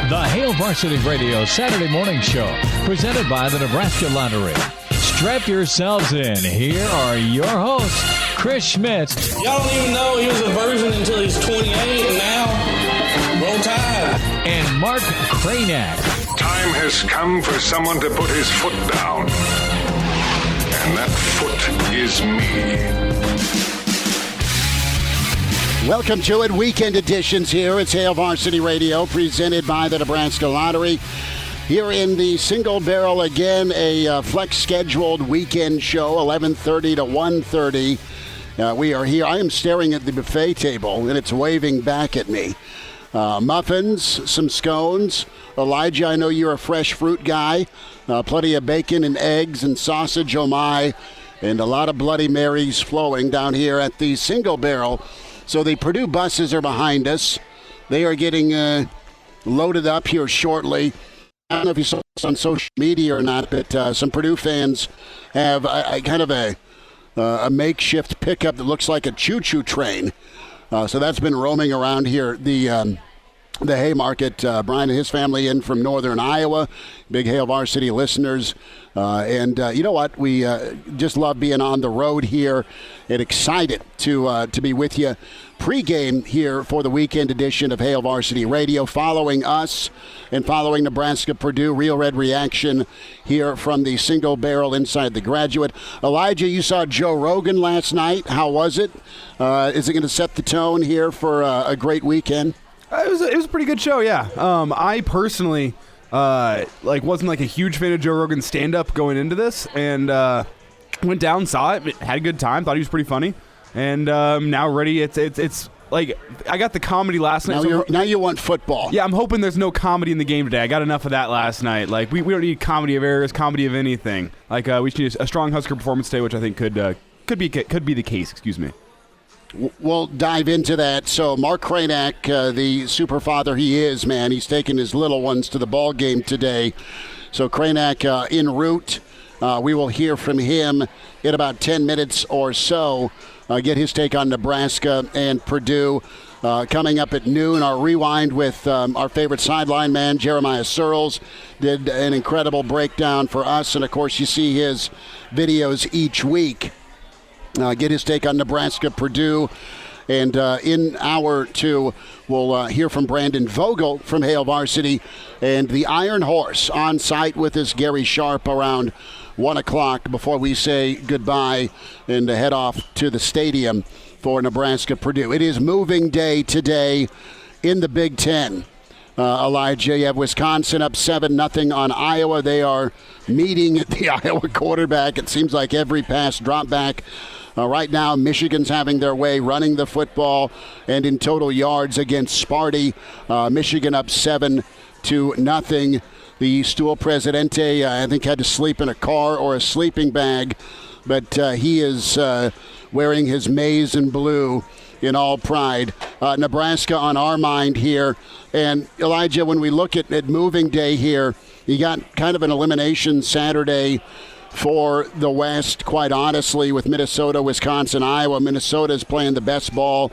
The Hail Varsity Radio Saturday Morning Show, presented by the Nebraska Lottery. Strap yourselves in. Here are your hosts, Chris Schmidt. Y'all don't even know he was a virgin until he's 28, and now, roll tide. And Mark Kraynak. Time has come for someone to put his foot down. And that foot is me. Welcome to it. Weekend editions here. It's Hail Varsity Radio, presented by the Nebraska Lottery. Here in the single barrel again, a flex scheduled weekend show, 11:30 to 1:30. We are here. I am staring at the buffet table, and it's waving back at me. Muffins, some scones. Elijah, I know you're a fresh fruit guy. Plenty of bacon and eggs and sausage, oh my, and a lot of Bloody Marys flowing down here at the single barrel. So the Purdue buses are behind us. They are getting loaded up here shortly. I don't know if you saw this on social media or not, but some Purdue fans have kind of a makeshift pickup that looks like a choo-choo train. So that's been roaming around here. The Haymarket, Brian and his family in from northern Iowa, big Hail Varsity listeners. And you know what? We just love being on the road here and excited to be with you pregame here for the weekend edition of Hail Varsity Radio. Following us and following Nebraska-Purdue, Real Red Reaction here from the single barrel inside the Graduate. Elijah, you saw Joe Rogan last night. How was it? Is it going to set the tone here for a great weekend? It was a pretty good show, yeah. I personally wasn't a huge fan of Joe Rogan's stand-up going into this, and went down, saw it, had a good time, thought he was pretty funny, and now ready. It's like I got the comedy last night. Now you want football. Yeah, I'm hoping there's no comedy in the game today. I got enough of that last night. Like we don't need comedy of errors, comedy of anything. Like we should need a strong Husker performance today, which I think could be the case. Excuse me. We'll dive into that. So Mark Kraynak, the super father he is, man, he's taking his little ones to the ball game today. So Kraynak en route. We will hear from him in about 10 minutes or so. Get his take on Nebraska and Purdue. Coming up at noon, our rewind with our favorite sideline man, Jeremiah Sirles, did an incredible breakdown for us. And, of course, you see his videos each week. Get his take on Nebraska-Purdue. And in hour two, we'll hear from Brandon Vogel from Hail Varsity and the Iron Horse on site with us, Gary Sharp, around 1 o'clock before we say goodbye and head off to the stadium for Nebraska-Purdue. It is moving day today in the Big Ten. Elijah, you have Wisconsin up 7-0 on Iowa. They are meeting the Iowa quarterback. It seems like every pass drop back. Right now, Michigan's having their way running the football and in total yards against Sparty. Michigan up 7-0. The Stool Presidente, I think, had to sleep in a car or a sleeping bag, but he is wearing his maize and blue in all pride. Nebraska on our mind here. And, Elijah, when we look at moving day here, you got kind of an elimination Saturday for the West, quite honestly, with Minnesota, Wisconsin, Iowa. Minnesota is playing the best ball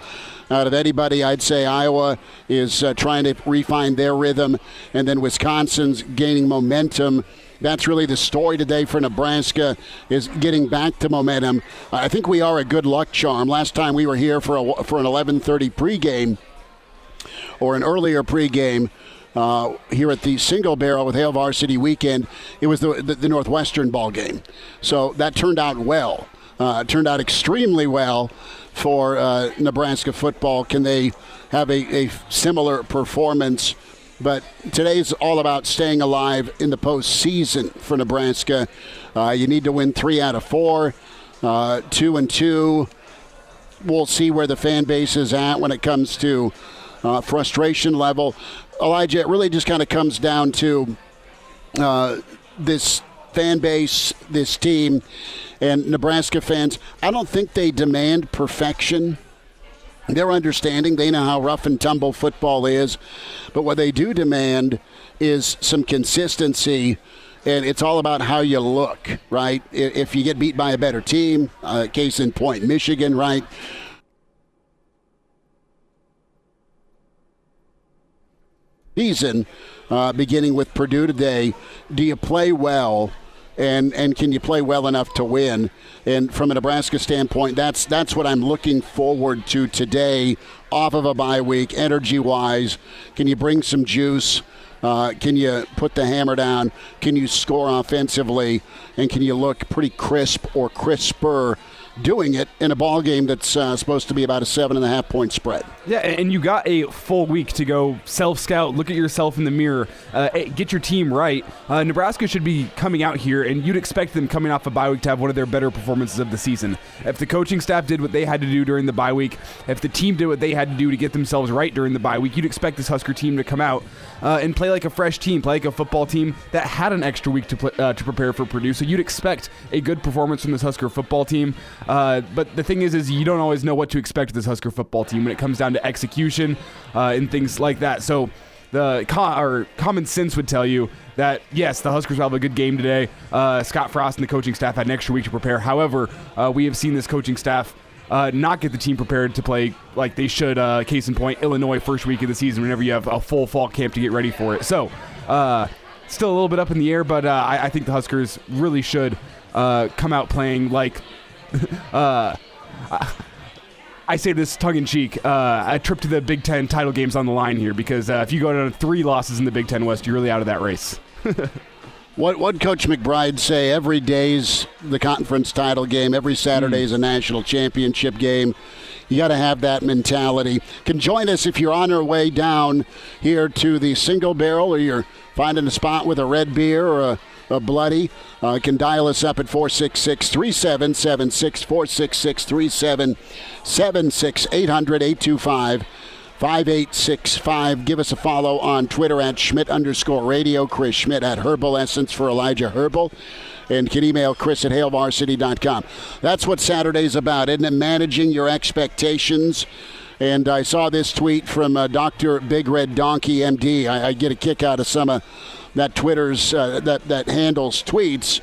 out of anybody. I'd say Iowa is trying to refine their rhythm, and then Wisconsin's gaining momentum. That's really the story today for Nebraska, is getting back to momentum. I think we are a good luck charm. Last time we were here for an 11:30 pregame, or an earlier pregame, here at the single barrel with Hail Varsity Weekend, it was the Northwestern ball game. So that turned out well. Turned out extremely well for Nebraska football. Can they have a similar performance? But today's all about staying alive in the postseason for Nebraska. You need to win 3 out of 4, 2-2. We'll see where the fan base is at when it comes to frustration level. Elijah, it really just kind of comes down to this fan base, this team, and Nebraska fans. I don't think they demand perfection. They're understanding. They know how rough and tumble football is. But what they do demand is some consistency, and it's all about how you look, right? If you get beat by a better team, case in point, Michigan, right? season, beginning with Purdue today. Do you play well, and can you play well enough to win? And from a Nebraska standpoint, that's what I'm looking forward to today, off of a bye week, energy-wise. Can you bring some juice? Can you put the hammer down? Can you score offensively? And can you look pretty crisp or crisper doing it in a ball game that's supposed to be about a 7.5-point spread? Yeah, and you got a full week to go self-scout, look at yourself in the mirror, get your team right. Nebraska should be coming out here, and you'd expect them coming off a bye week to have one of their better performances of the season. If the coaching staff did what they had to do during the bye week, if the team did what they had to do to get themselves right during the bye week, you'd expect this Husker team to come out and play like a fresh team, play like a football team that had an extra week to prepare for Purdue. So you'd expect a good performance from this Husker football team. But the thing is you don't always know what to expect with this Husker football team when it comes down to execution and things like that. So the common sense would tell you that, yes, the Huskers will have a good game today. Scott Frost and the coaching staff had an extra week to prepare. However, we have seen this coaching staff not get the team prepared to play like they should. Case in point, Illinois first week of the season whenever you have a full fall camp to get ready for it. So still a little bit up in the air, but I think the Huskers really should come out playing like I say this tongue-in-cheek, a trip to the Big Ten title game's on the line here because if you go down to 3 losses in the Big Ten West, you're really out of that race. What Coach McBride say? Every day's the conference title game. Every Saturday's a national championship game. You got to have that mentality. Can join us if you're on your way down here to the Single Barrel, or you're finding a spot with a red beer or a bloody. Can dial us up at 466-3776, 466-3776, 800-825-5865. Give us a follow on Twitter at Schmidt_radio, Chris Schmidt at Herbal Essence for Elijah Herbel, and can email Chris at HailVarsity.com. That's what Saturday's about, isn't it? Managing your expectations. And I saw this tweet from Dr. Big Red Donkey, MD. I get a kick out of some of that Twitter's, that handles tweets.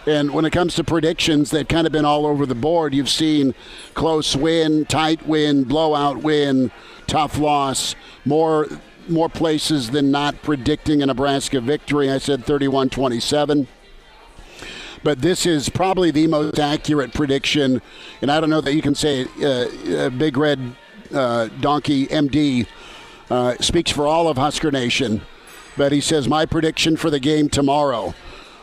And when it comes to predictions, they've kind of been all over the board. You've seen close win, tight win, blowout win, tough loss, more places than not predicting a Nebraska victory. I said 31-27. But this is probably the most accurate prediction. And I don't know that you can say Big Red Donkey MD speaks for all of Husker Nation. But he says, my prediction for the game tomorrow,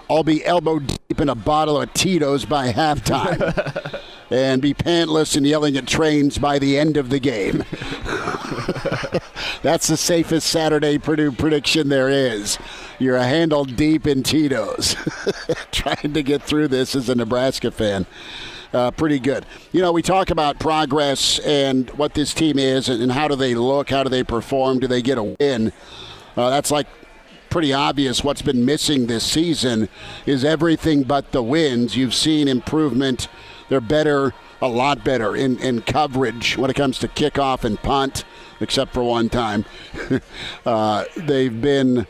I'll be elbow deep in a bottle of Tito's by halftime and be pantless and yelling at trains by the end of the game. That's the safest Saturday Purdue prediction there is. You're a handle deep in Tito's. Trying to get through this as a Nebraska fan. Pretty good. You know, we talk about progress and what this team is and how do they look, how do they perform, do they get a win? That's like pretty obvious. What's been missing this season is everything but the wins. You've seen improvement. They're better, a lot better in coverage when it comes to kickoff and punt, except for one time. They've been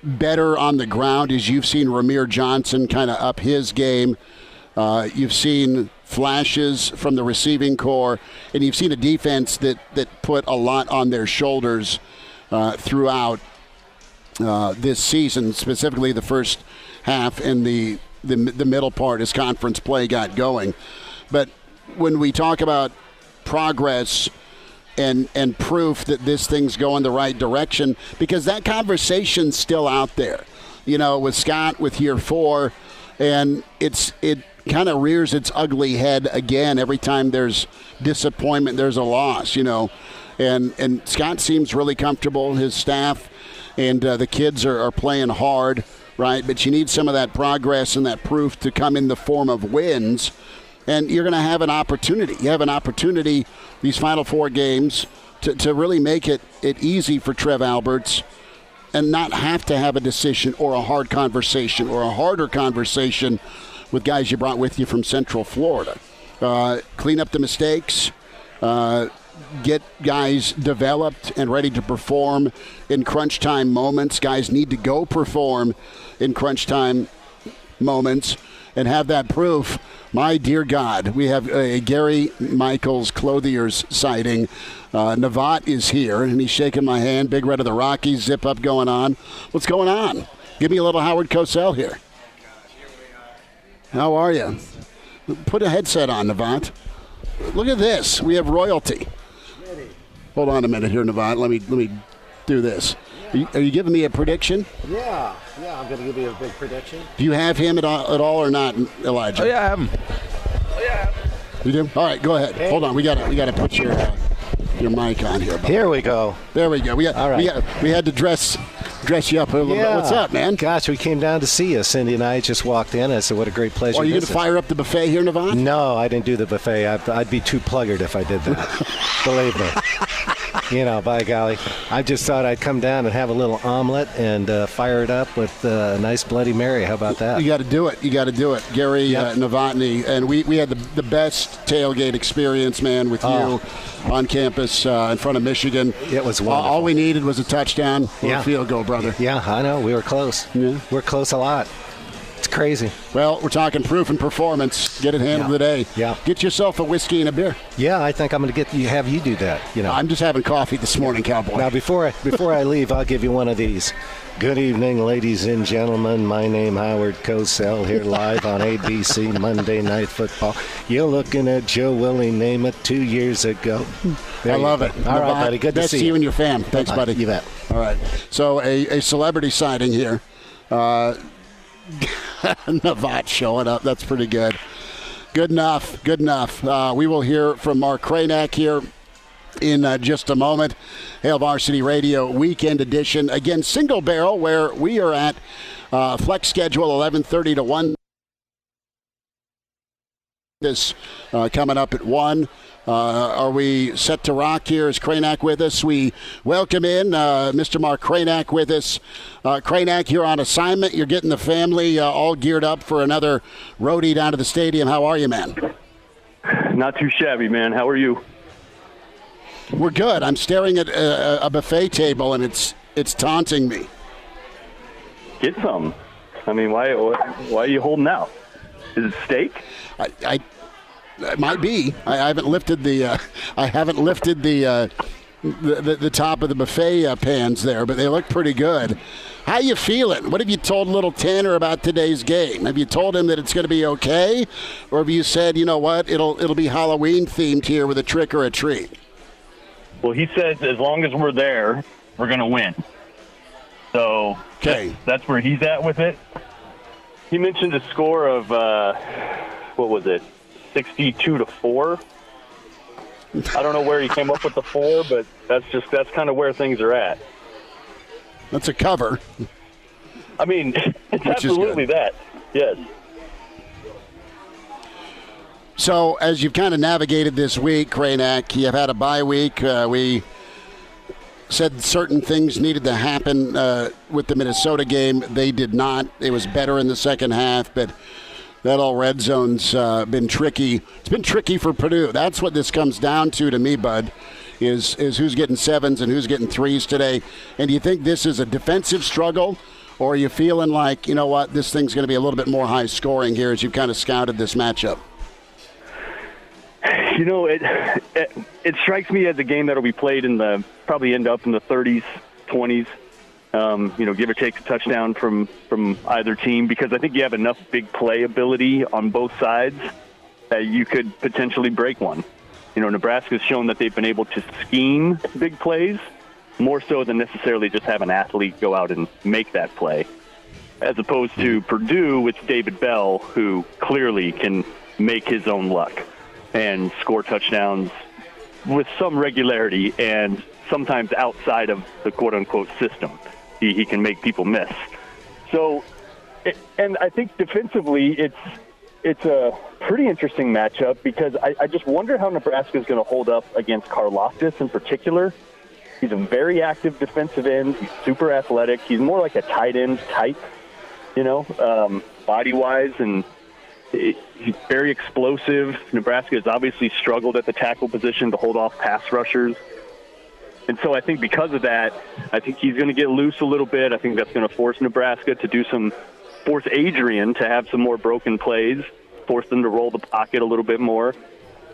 better on the ground, as you've seen Ramir Johnson kind of up his game. You've seen flashes from the receiving corps, and you've seen a defense that put a lot on their shoulders throughout this season, specifically the first half and the middle part as conference play got going. But when we talk about progress and proof that this thing's going the right direction, because that conversation's still out there, you know, with Scott, with year 4, and it kind of rears its ugly head again every time there's disappointment, there's a loss, you know. And Scott seems really comfortable, his staff, and the kids are playing hard, right? But you need some of that progress and that proof to come in the form of wins, and you're going to have an opportunity. You have an opportunity these final 4 games to really make it easy for Trev Alberts and not have to have a decision or a hard conversation or a harder conversation with guys you brought with you from Central Florida. Clean up the mistakes, get guys developed and ready to perform in crunch time moments. Guys need to go perform in crunch time moments. and have that proof, my dear God, we have a Gary Michaels Clothier's sighting. Navat is here, and he's shaking my hand. Big Red of the Rockies, zip up going on. What's going on? Give me a little Howard Cosell here. How are you? Put a headset on, Navat. Look at this. We have royalty. Hold on a minute here, Navat. Let me do this. Are you giving me a prediction? Yeah, I'm going to give you a big prediction. Do you have him at all or not, Elijah? Oh, yeah, I have him. You do? All right, go ahead. Hey. Hold on. We got to put your mic on here. Here we go. There we go. We had to dress you up a little bit. What's up, man? Gosh, we came down to see you. Cindy and I just walked in. I said, what a great pleasure. Are you going to visit. fire up the buffet here, Navat? No, I didn't do the buffet. I'd be too pluggered if I did that. Believe me. By golly. I just thought I'd come down and have a little omelet and fire it up with a nice Bloody Mary. How about that? You got to do it. Gary Novotny. And we had the best tailgate experience, man, with you on campus in front of Michigan. It was wonderful. All we needed was a touchdown or a field goal, brother. Yeah, I know. We were close. Yeah. We're close a lot. It's crazy. Well, we're talking proof and performance. Get it handled today. Yeah. Get yourself a whiskey and a beer. Yeah, I think I'm going to have you do that. I'm just having coffee this morning, Cowboy. Now, before I leave, I'll give you one of these. Good evening, ladies and gentlemen. My name Howard Cosell here live on ABC Monday Night Football. You're looking at Joe Willie Namath 2 years ago. I love it. All right, buddy. Good to see you. That's you and your fam. Thanks, buddy. You bet. All right. So a celebrity sighting here. Navat showing up. That's pretty good. Good enough. We will hear from Mark Kraynak here in just a moment. Hail Varsity Radio Weekend Edition. Again, single barrel where we are at flex schedule 11:30 to 1. This coming up at 1. Are we set to rock here? Is Kraynak with us? We welcome in Mr. Mark Kraynak with us. Kraynak, you're on assignment. You're getting the family all geared up for another roadie down to the stadium. How are you, man? Not too shabby, man. How are you? We're good. I'm staring at a buffet table, and it's taunting me. Get some. I mean, why are you holding out? Is it steak? It might be. I haven't lifted the the top of the buffet pans there, but they look pretty good. How you feeling? What have you told little Tanner about today's game? Have you told him that it's going to be okay, or have you said, you know what, it'll be Halloween themed here with a trick or a treat? Well, he says as long as we're there, we're going to win. So that's where he's at with it. He mentioned a score of what was it? 62-4. I don't know where he came up with the 4, but that's kind of where things are at. That's a cover. I mean, it's absolutely that. Yes. So, as you've kind of navigated this week, Kraynak, you've had a bye week. We said certain things needed to happen with the Minnesota game. They did not. It was better in the second half, but that all red zone's been tricky. It's been tricky for Purdue. That's what this comes down to me, bud, is who's getting 7s and who's getting 3s today. And do you think this is a defensive struggle, or are you feeling like, you know what, this thing's going to be a little bit more high scoring here as you've kind of scouted this matchup? You know, it strikes me as a game that'll be played probably end up in the 30s, 20s. Give or take a touchdown from either team, because I think you have enough big play ability on both sides that you could potentially break one. Nebraska's shown that they've been able to scheme big plays more so than necessarily just have an athlete go out and make that play, as opposed to Purdue with David Bell, who clearly can make his own luck and score touchdowns with some regularity and sometimes outside of the quote-unquote system. He can make people miss. So, and I think defensively it's a pretty interesting matchup, because I just wonder how Nebraska is going to hold up against Karlaftis in particular. He's a very active defensive end. He's super athletic. He's more like a tight end type, body-wise, and he's very explosive. Nebraska has obviously struggled at the tackle position to hold off pass rushers. And so I think because of that, I think he's going to get loose a little bit. I think that's going to force Nebraska to do some force Adrian to have some more broken plays, force them to roll the pocket a little bit more.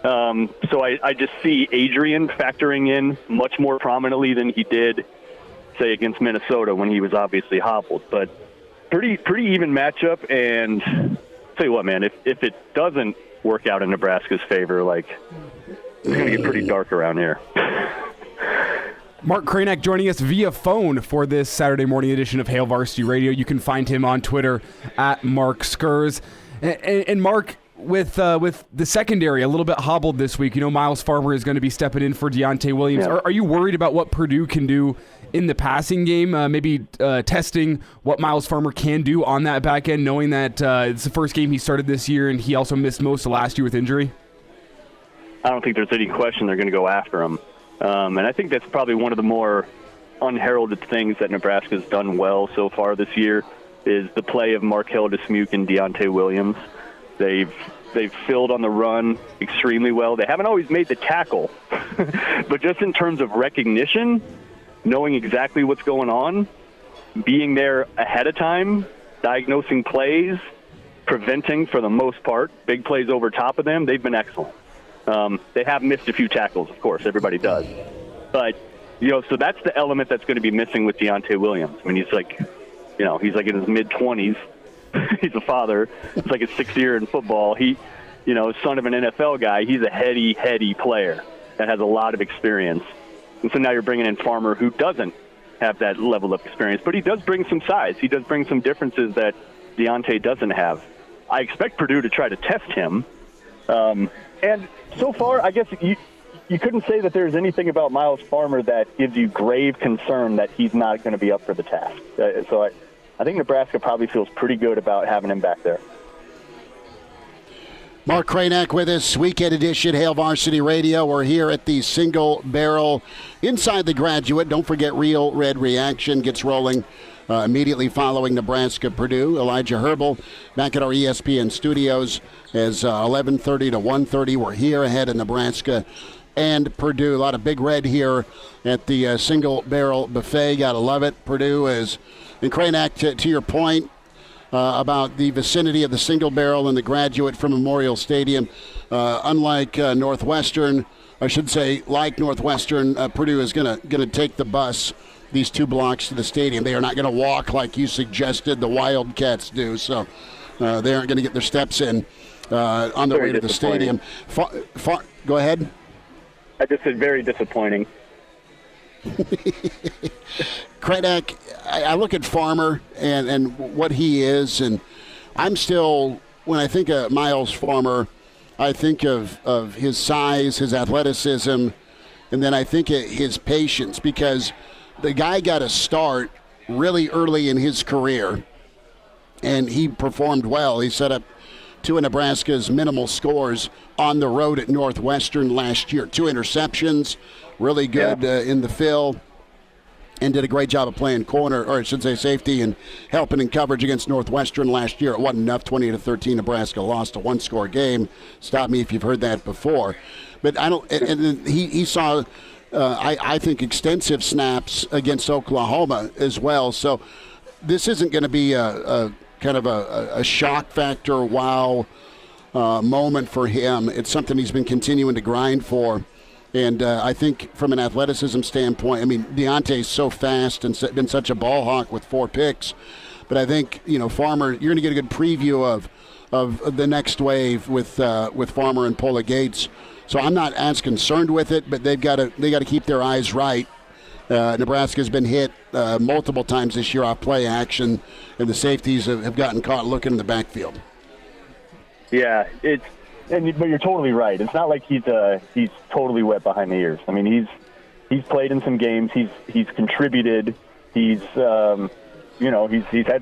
So I just see Adrian factoring in much more prominently than he did, say, against Minnesota when he was obviously hobbled. But pretty even matchup. And tell you what, man, if it doesn't work out in Nebraska's favor, like, it's going to get pretty dark around here. Mark Kraynak joining us via phone for this Saturday morning edition of Hail Varsity Radio. You can find him on Twitter at Mark Skurs. And Mark, with the secondary a little bit hobbled this week, Miles Farmer is going to be stepping in for Deontay Williams. Yeah. Are you worried about what Purdue can do in the passing game? Maybe testing what Miles Farmer can do on that back end, knowing that it's the first game he started this year and he also missed most of last year with injury? I don't think there's any question they're going to go after him. And I think that's probably one of the more unheralded things that Nebraska's done well so far this year is the play of Markel Dismuke and Deontay Williams. They've filled on the run extremely well. They haven't always made the tackle, but just in terms of recognition, knowing exactly what's going on, being there ahead of time, diagnosing plays, preventing for the most part, big plays over top of them, they've been excellent. They have missed a few tackles, of course. Everybody does. But, so that's the element that's going to be missing with Deontay Williams. I mean, he's like in his mid-20s. He's a father. It's like his 6th year in football. He, son of an NFL guy, he's a heady player that has a lot of experience. And so now you're bringing in Farmer, who doesn't have that level of experience. But he does bring some size. He does bring some differences that Deontay doesn't have. I expect Purdue to try to test him. And so far, I guess you couldn't say that there's anything about Miles Farmer that gives you grave concern that he's not going to be up for the task. So I think Nebraska probably feels pretty good about having him back there. Mark Kraynak with us, weekend edition, Hail Varsity Radio. We're here at the Single Barrel inside the Graduate. Don't forget, Real Red Reaction gets rolling immediately following Nebraska-Purdue. Elijah Herbel back at our ESPN studios as 11:30 to 1:30. We're here ahead of Nebraska and Purdue. A lot of Big Red here at the Single Barrel Buffet. Got to love it. Purdue is, and Kraynak, to your point about the vicinity of the Single Barrel and the Graduate from Memorial Stadium, unlike Northwestern, I should say, like Northwestern, Purdue is going to take the bus these 2 blocks to the stadium. They are not going to walk like you suggested the Wildcats do. So they aren't going to get their steps in on the way to the stadium. Go ahead. I just said very disappointing. Kraynak, I look at Farmer and what he is, and I'm still, when I think of Miles Farmer, I think of his size, his athleticism, and then I think of his patience, because the guy got a start really early in his career, and he performed well. He set up 2 of Nebraska's minimal scores on the road at Northwestern last year. 2 interceptions, really good in the fill, and did a great job of playing corner, or I should say safety, and helping in coverage against Northwestern last year. It wasn't enough. 20-13, Nebraska lost a 1-score game. Stop me if you've heard that before. But I don't. And he saw, I think, extensive snaps against Oklahoma as well. So this isn't going to be a kind of a shock factor, wow moment for him. It's something he's been continuing to grind for. And I think from an athleticism standpoint, I mean, Deontay's so fast and been such a ball hawk with 4 picks. But I think, Farmer, you're going to get a good preview of the next wave with Farmer and Pola Gates. So I'm not as concerned with it, but they got to keep their eyes right. Nebraska's been hit multiple times this year off play action, and the safeties have gotten caught looking in the backfield. Yeah, but you're totally right. It's not like he's totally wet behind the ears. I mean, he's played in some games. He's contributed. He's had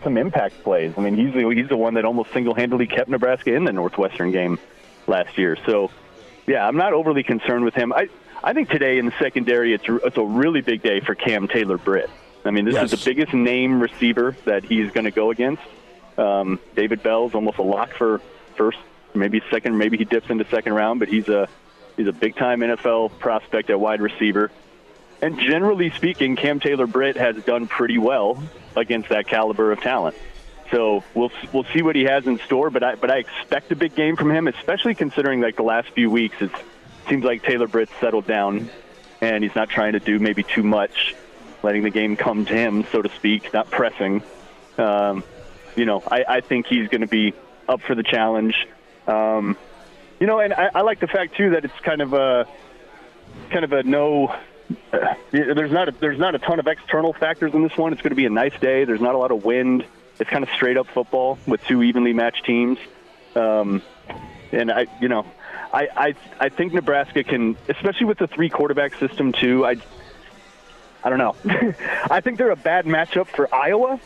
some impact plays. I mean, he's the one that almost single-handedly kept Nebraska in the Northwestern game last year. So, yeah, I'm not overly concerned with him. I think today in the secondary, it's a really big day for Cam Taylor-Britt. I mean, this is the biggest name receiver that he's going to go against. David Bell's almost a lock for first, maybe second, maybe he dips into second round, but he's a big-time NFL prospect at wide receiver. And generally speaking, Cam Taylor-Britt has done pretty well against that caliber of talent. So we'll see what he has in store, but I expect a big game from him, especially considering like the last few weeks. It seems like Taylor Britt's settled down, and he's not trying to do maybe too much, letting the game come to him, so to speak, not pressing. I think he's going to be up for the challenge. And I like the fact too that it's kind of a no. There's not a ton of external factors in this one. It's going to be a nice day. There's not a lot of wind. It's kind of straight up football with two evenly matched teams. And I think Nebraska can, especially with the 3 quarterback system too. I don't know. I think they're a bad matchup for Iowa.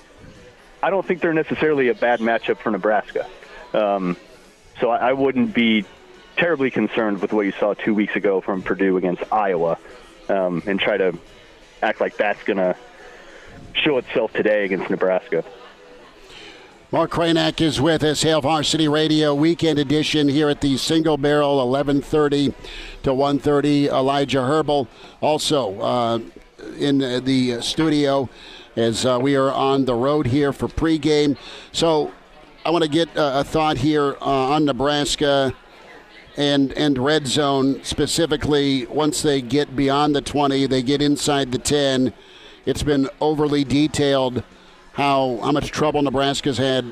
I don't think they're necessarily a bad matchup for Nebraska. So I wouldn't be terribly concerned with what you saw 2 weeks ago from Purdue against Iowa, and try to act like that's going to show itself today against Nebraska. Mark Kraynak is with us, Hail Varsity Radio weekend edition here at the Single Barrel, 11:30 to 1:30. Elijah Herbel also in the studio as we are on the road here for pregame. So I want to get a thought here on Nebraska and red zone, specifically once they get beyond the 20, they get inside the 10. It's been overly detailed how much trouble Nebraska's had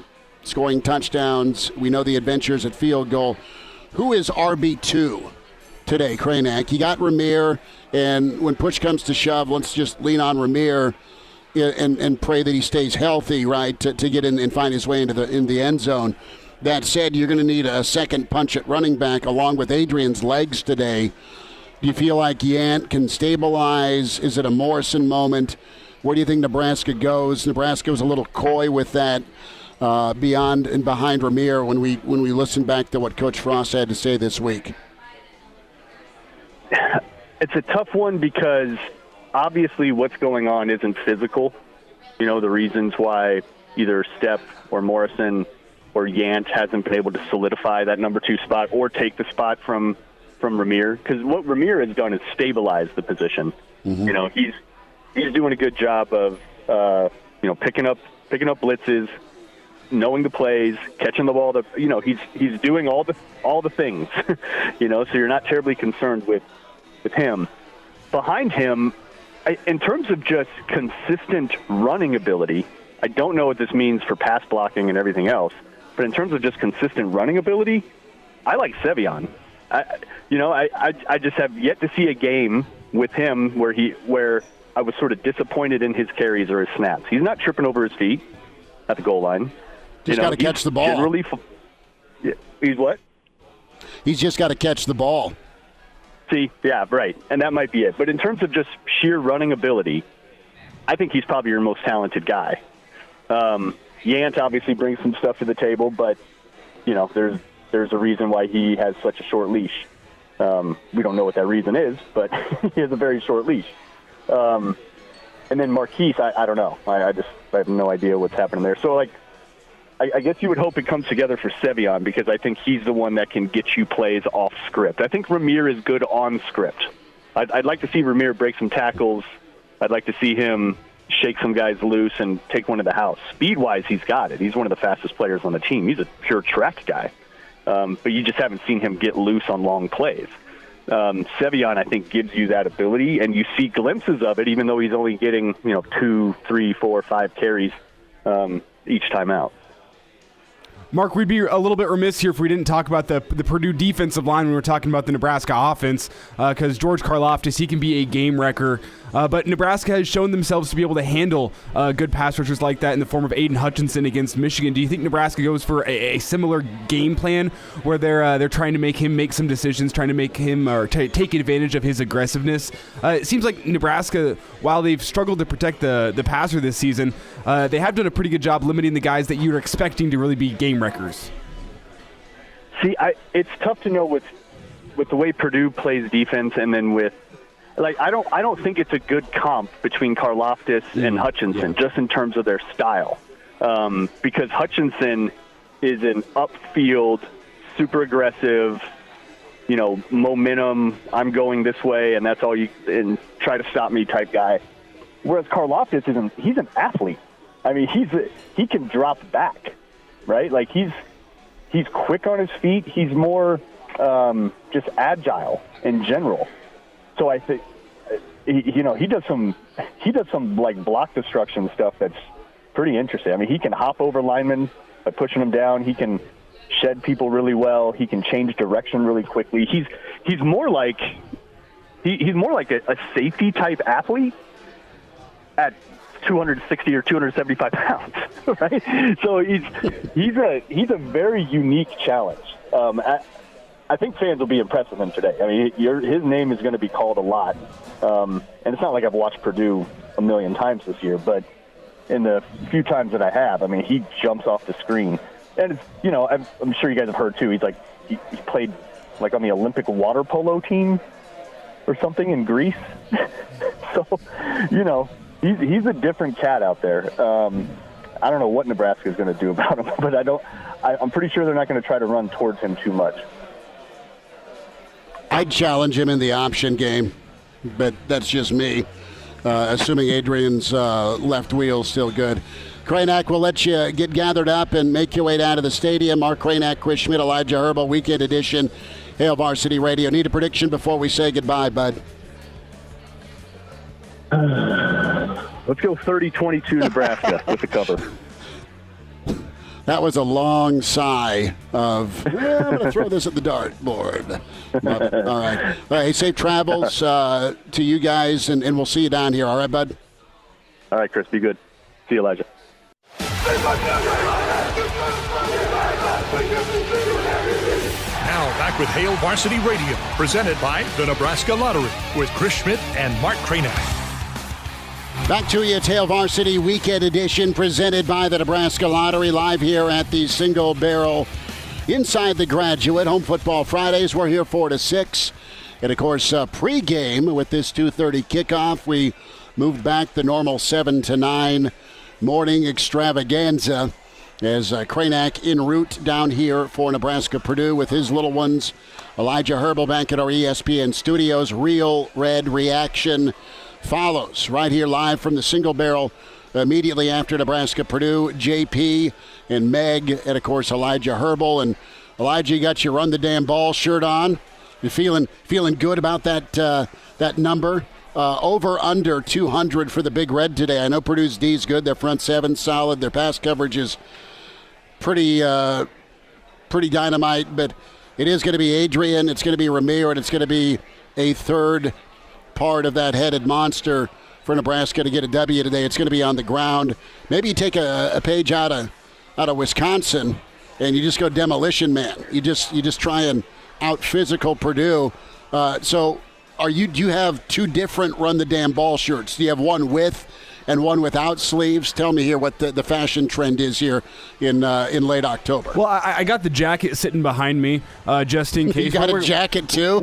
scoring touchdowns. We know the adventures at field goal. Who is RB2 today, Kraynak? You got Ramir, and when push comes to shove, let's just lean on Ramir and pray that he stays healthy, right, to get in and find his way into the end zone. That said, you're going to need a second punch at running back along with Adrian's legs today. Do you feel like Yant can stabilize? Is it a Morrison moment? Where do you think Nebraska goes? Nebraska was a little coy with that beyond and behind Ramir when we listen back to what Coach Frost had to say this week. It's a tough one because obviously what's going on isn't physical. The reasons why either Stepp or Morrison or Yant hasn't been able to solidify that number 2 spot or take the spot from Ramir. Because what Ramir has done is stabilize the position. Mm-hmm. He's doing a good job of picking up blitzes, knowing the plays, catching the ball. He's doing all the things. So you're not terribly concerned with him. Behind him, in terms of just consistent running ability, I don't know what this means for pass blocking and everything else, but in terms of just consistent running ability, I like Sevion. I just have yet to see a game with him where I was sort of disappointed in his carries or his snaps. He's not tripping over his feet at the goal line. He's got to catch the ball. He's what? He's just got to catch the ball. See, yeah, right. And that might be it. But in terms of just sheer running ability, I think he's probably your most talented guy. Yant obviously brings some stuff to the table, but, there's a reason why he has such a short leash. We don't know what that reason is, but he has a very short leash. And then Marquise, I don't know. I have no idea what's happening there. So, I guess you would hope it comes together for Sevion because I think he's the one that can get you plays off script. I think Ramir is good on script. I'd like to see Ramir break some tackles. I'd like to see him shake some guys loose and take one to the house. Speed-wise, he's got it. He's one of the fastest players on the team. He's a pure track guy. But you just haven't seen him get loose on long plays. Sevion, I think, gives you that ability, and you see glimpses of it, even though he's only getting 2, 3, 4, 5 carries each time out. Mark, we'd be a little bit remiss here if we didn't talk about the Purdue defensive line when we were talking about the Nebraska offense, because George Karlaftis, he can be a game wrecker. But Nebraska has shown themselves to be able to handle good pass rushers like that in the form of Aiden Hutchinson against Michigan. Do you think Nebraska goes for a similar game plan where they're trying to make him make some decisions, trying to make him take advantage of his aggressiveness? It seems like Nebraska, while they've struggled to protect the passer this season, they have done a pretty good job limiting the guys that you're expecting to really be game wreckers. See, it's tough to know with the way Purdue plays defense, and then with I don't think it's a good comp between Karlaftis and Hutchinson, just in terms of their style, because Hutchinson is an upfield, super aggressive, momentum. I'm going this way, and that's all you and try to stop me type guy. Whereas Karlaftis he's an athlete. I mean, he can drop back, right? Like he's quick on his feet. He's more just agile in general. So I think he does some like block destruction stuff that's pretty interesting. I mean, he can hop over linemen by pushing them down. He can shed people really well. He can change direction really quickly. He's more like a safety type athlete at 260 or 275 pounds, right? So he's a very unique challenge. I think fans will be impressed with him today. I mean, his name is going to be called a lot, and it's not like I've watched Purdue a million times this year, but in the few times that I have, I mean, he jumps off the screen, and it's, I'm sure you guys have heard too. He played like on the Olympic water polo team or something in Greece. So, he's a different cat out there. I don't know what Nebraska is going to do about him, but I'm pretty sure they're not going to try to run towards him too much. I'd challenge him in the option game, but that's just me, assuming Adrian's left wheel's still good. Kraynak, we'll let you get gathered up and make your way down to the stadium. Mark Kraynak, Chris Schmidt, Elijah Herbel, Weekend Edition, Hail Varsity Radio. Need a prediction before we say goodbye, bud? Let's go 30-22 Nebraska with the cover. That was a long sigh of, I'm going to throw this at the dartboard. All right. All right. Safe travels to you guys, and we'll see you down here. All right, bud? All right, Chris. Be good. See you, Elijah. Now back with Hail Varsity Radio, presented by the Nebraska Lottery, with Chris Schmidt and Mark Kraynak. Back to you, it's Hail Varsity Weekend Edition, presented by the Nebraska Lottery, live here at the Single Barrel inside the Graduate. Home Football Fridays, we're here 4 to 6. And, of course, pregame with this 2:30 kickoff. We moved back the normal 7 to 9 morning extravaganza as Kraynak en route down here for Nebraska-Purdue with his little ones. Elijah Herbel back at our ESPN studios. Real Red Reaction follows right here live from the Single Barrel immediately after Nebraska-Purdue. JP and Meg, and of course Elijah Herbel. And Elijah, you got your Run the Damn Ball shirt on. You feeling good about that number? Over under 200 for the Big Red today. I know Purdue's D's good. Their front seven solid. Their pass coverage is pretty dynamite. But it is going to be Adrian. It's going to be Ramir, and it's going to be a third part of that headed monster for Nebraska to get a W today. It's going to be on the ground. Maybe you take a page out of Wisconsin and you just go demolition man. You just try and out physical Purdue. So do you have two different Run the Damn Ball shirts? Do you have one with and one without sleeves? Tell me here what the fashion trend is here in late October. Well, I got the jacket sitting behind me just in case. You got a jacket too?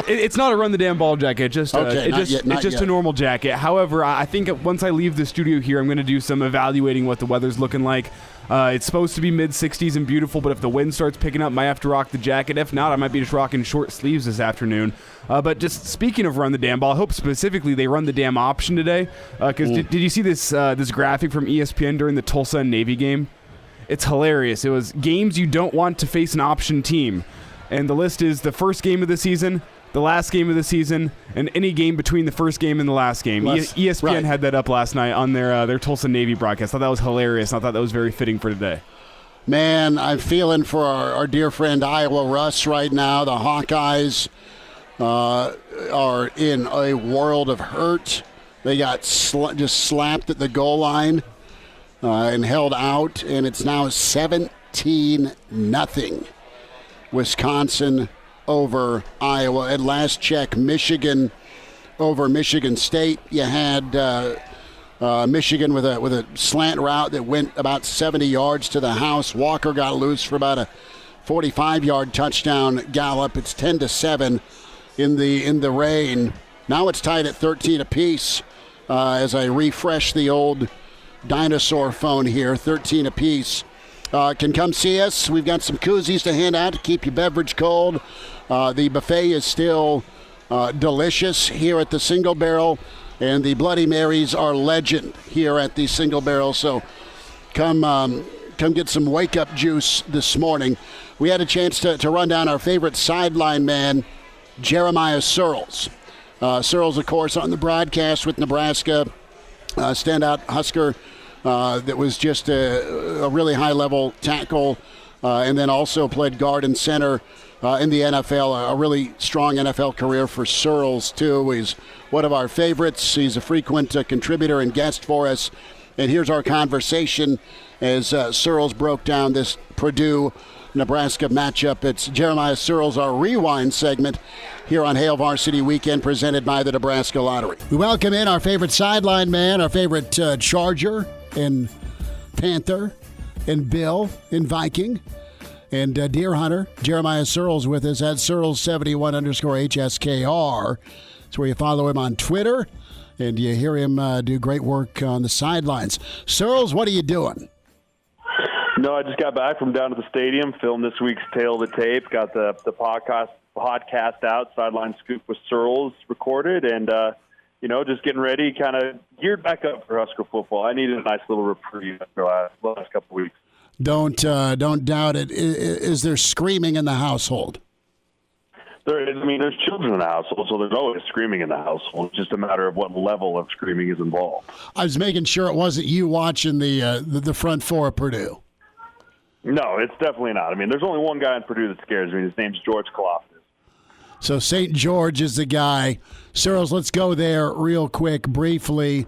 It's not a Run the Damn Ball jacket. It's just a normal jacket. However, I think once I leave the studio here, I'm going to do some evaluating what the weather's looking like. It's supposed to be mid-60s and beautiful, but if the wind starts picking up, I might have to rock the jacket. If not, I might be just rocking short sleeves this afternoon. But just speaking of Run the Damn Ball, I hope specifically they run the damn option today. Because did you see this graphic from ESPN during the Tulsa and Navy game? It's hilarious. It was games you don't want to face an option team. And the list is the first game of the season, the last game of the season, and any game between the first game and the last game. ESPN had that up last night on their Tulsa Navy broadcast. I thought that was hilarious. I thought that was very fitting for today. Man, I'm feeling for our dear friend Iowa Russ right now. The Hawkeyes are in a world of hurt. They got just slapped at the goal line and held out, and it's now 17-0. Wisconsin over Iowa. At last check, Michigan over Michigan State. You had Michigan with a slant route that went about 70 yards to the house. Walker got loose for about a 45-yard touchdown gallop. It's 10-7 in the rain. Now it's tied at 13 apiece as I refresh the old dinosaur phone here. 13 apiece. Can come see us. We've got some koozies to hand out to keep your beverage cold. The buffet is still delicious here at the Single Barrel. And the Bloody Marys are legend here at the Single Barrel. So come get some wake-up juice this morning. We had a chance to run down our favorite sideline man, Jeremiah Sirles. Sirles, of course, on the broadcast with Nebraska, standout Husker that was just a really high-level tackle, and then also played guard and center in the NFL. A really strong NFL career for Sirles, too. He's one of our favorites. He's a frequent contributor and guest for us. And here's our conversation as Sirles broke down this Purdue-Nebraska matchup. It's Jeremiah Sirles, our Rewind segment here on Hail Varsity Weekend, presented by the Nebraska Lottery. We welcome in our favorite sideline man, our favorite Charger and Panther and Bill and Viking and Deer Hunter. Jeremiah Sirles with us at Sirles71_HSKR. That's where you follow him on Twitter. And you hear him do great work on the sidelines. Sirles, what are you doing? No, I just got back from down to the stadium, filmed this week's Tail of the Tape, got the podcast out, Sideline Scoop with Sirles recorded, and, just getting ready, kind of geared back up for Husker football. I needed a nice little reprieve after the last couple of weeks. Don't doubt it. Is there screaming in the household? There's children in the household, so there's always screaming in the household. It's just a matter of what level of screaming is involved. I was making sure it wasn't you watching the front four of Purdue. No, it's definitely not. There's only one guy in Purdue that scares me. His name's George Kaloftis. So St. George is the guy. Sirles, let's go there real quick, briefly.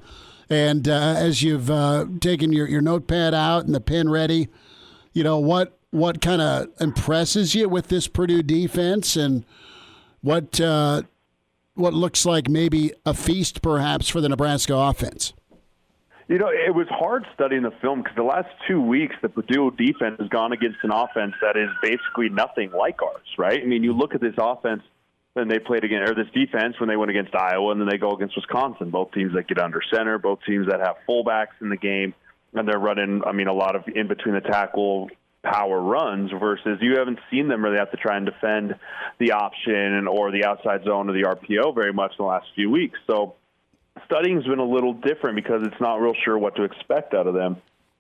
And as you've taken your notepad out and the pen ready, what kind of impresses you with this Purdue defense, and what looks like maybe a feast perhaps for the Nebraska offense? It was hard studying the film because the last 2 weeks the Purdue defense has gone against an offense that is basically nothing like ours, right? You look at this offense and they played against, or this defense when they went against Iowa, and then they go against Wisconsin, both teams that get under center, both teams that have fullbacks in the game, and they're running, a lot of in between the tackle power runs, versus you haven't seen them really have to try and defend the option or the outside zone or the RPO very much in the last few weeks. So studying's been a little different because it's not real sure what to expect out of them.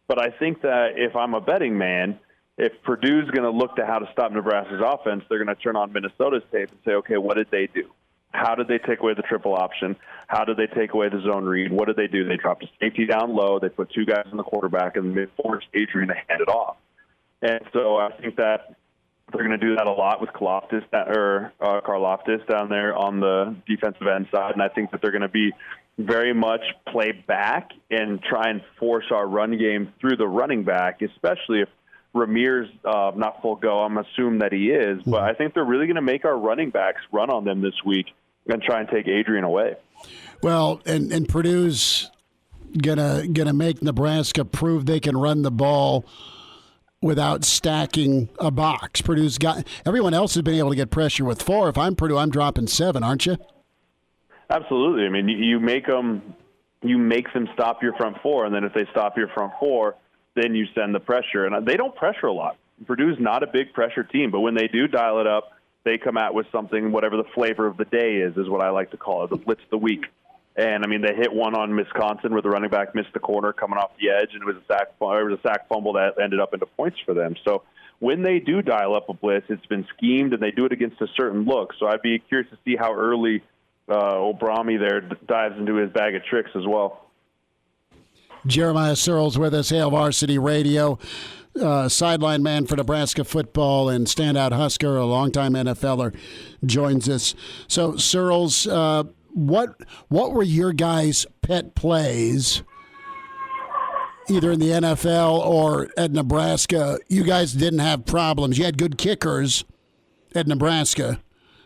But I think that if I'm a betting man, if Purdue's going to look to how to stop Nebraska's offense, they're going to turn on Minnesota's tape and say, okay, what did they do? How did they take away the triple option? How did they take away the zone read? What did they do? They dropped a safety down low. They put two guys in the quarterback and they forced Adrian to hand it off. And so I think that they're going to do that a lot with Karlaftis down there on the defensive end side. And I think that they're going to be very much play back and try and force our run game through the running back, especially if Ramir's not full go. I'm assuming that he is. But I think they're really going to make our running backs run on them this week and try and take Adrian away. Well, and Purdue's gonna make Nebraska prove they can run the ball without stacking a box. Purdue's got everyone else has been able to get pressure with 4. If I'm Purdue, I'm dropping 7, aren't you? Absolutely. You make them stop your front 4, and then if they stop your front 4, then you send the pressure. And they don't pressure a lot. Purdue's not a big pressure team, but when they do dial it up, they come out with something, whatever the flavor of the day is what I like to call it, the blitz of the week. And, they hit one on Wisconsin where the running back missed the corner coming off the edge, and it was a sack fumble that ended up into points for them. So when they do dial up a blitz, it's been schemed, and they do it against a certain look. So I'd be curious to see how early Obrami there dives into his bag of tricks as well. Jeremiah Sirles with us, Hail Varsity Radio. Sideline man for Nebraska football and standout Husker, a longtime NFLer, joins us. So, Sirles, what were your guys' pet plays, either in the NFL or at Nebraska? You guys didn't have problems. You had good kickers at Nebraska,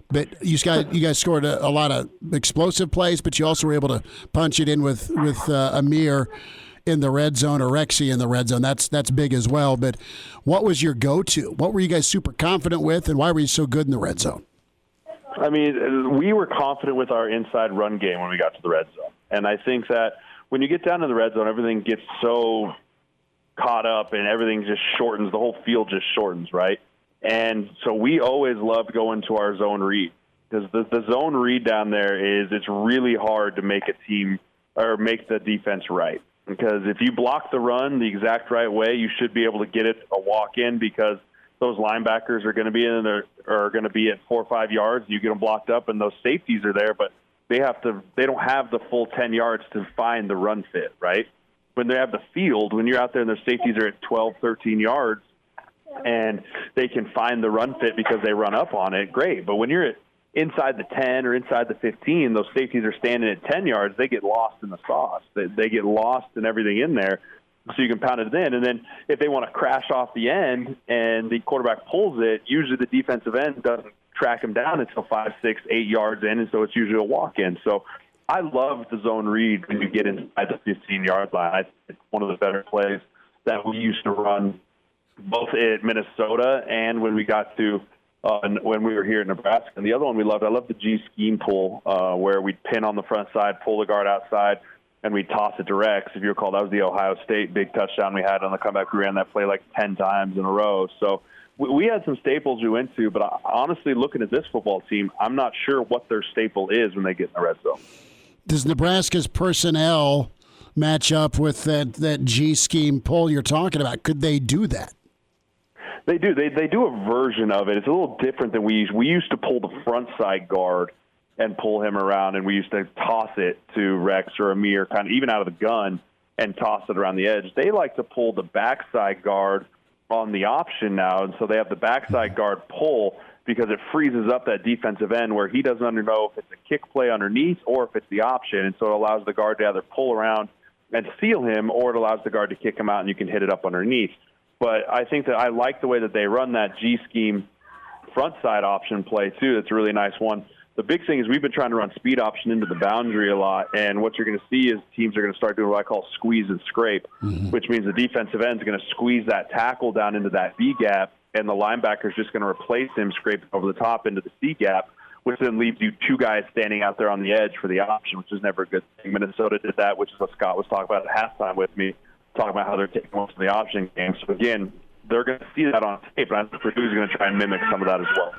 but you guys scored a lot of explosive plays, but you also were able to punch it in with Amir in the red zone, or Rexy in the red zone. That's big as well. But what was your go-to? What were you guys super confident with, and why were you so good in the red zone? We were confident with our inside run game when we got to the red zone. And I think that when you get down to the red zone, everything gets so caught up and everything just shortens. The whole field just shortens, right? And so we always loved going to our zone read. because the zone read down there it's really hard to make a team or make the defense right. Because if you block the run the exact right way, you should be able to get it a walk in because those linebackers are going to be in there, are going to be at 4 or 5 yards. You get them blocked up, and those safeties are there, but they don't have the full 10 yards to find the run fit, right? When they have the field, when you're out there and their safeties are at 12, 13 yards, and they can find the run fit because they run up on it, great. But when you're inside the 10 or inside the 15, those safeties are standing at 10 yards, they get lost in the sauce. They get lost in everything in there, so you can pound it in. And then if they want to crash off the end and the quarterback pulls it, usually the defensive end doesn't track him down until 5, 6, 8 yards in, and so it's usually a walk-in. So I love the zone read when you get inside the 15-yard line. I think it's one of the better plays that we used to run both at Minnesota and when we got to when we were here in Nebraska. And the other one we loved, I love the G scheme pull where we'd pin on the front side, pull the guard outside, and we'd toss it direct. If you recall, that was the Ohio State big touchdown we had on the comeback. We ran that play like 10 times in a row. So we had some staples we went to, but honestly, looking at this football team, I'm not sure what their staple is when they get in the red zone. Does Nebraska's personnel match up with that G scheme pull you're talking about? Could they do that? They do. They do a version of it. It's a little different than we used. We used to pull the front side guard and pull him around, and we used to toss it to Rex or Amir, kind of even out of the gun, and toss it around the edge. They like to pull the backside guard on the option now, and so they have the backside guard pull because it freezes up that defensive end where he doesn't know if it's a kick play underneath or if it's the option, and so it allows the guard to either pull around and seal him, or it allows the guard to kick him out and you can hit it up underneath. But I think that I like the way that they run that G-scheme front side option play, too. That's a really nice one. The big thing is we've been trying to run speed option into the boundary a lot, and what you're going to see is teams are going to start doing what I call squeeze and scrape, which means the defensive end is going to squeeze that tackle down into that B gap, and the linebacker is just going to replace him scraping over the top into the C gap, which then leaves you two guys standing out there on the edge for the option, which is never a good thing. Minnesota did that, which is what Scott was talking about at halftime with me, talking about how they're taking most of the option game. So, again, they're going to see that on tape, and I think Purdue's going to try and mimic some of that as well.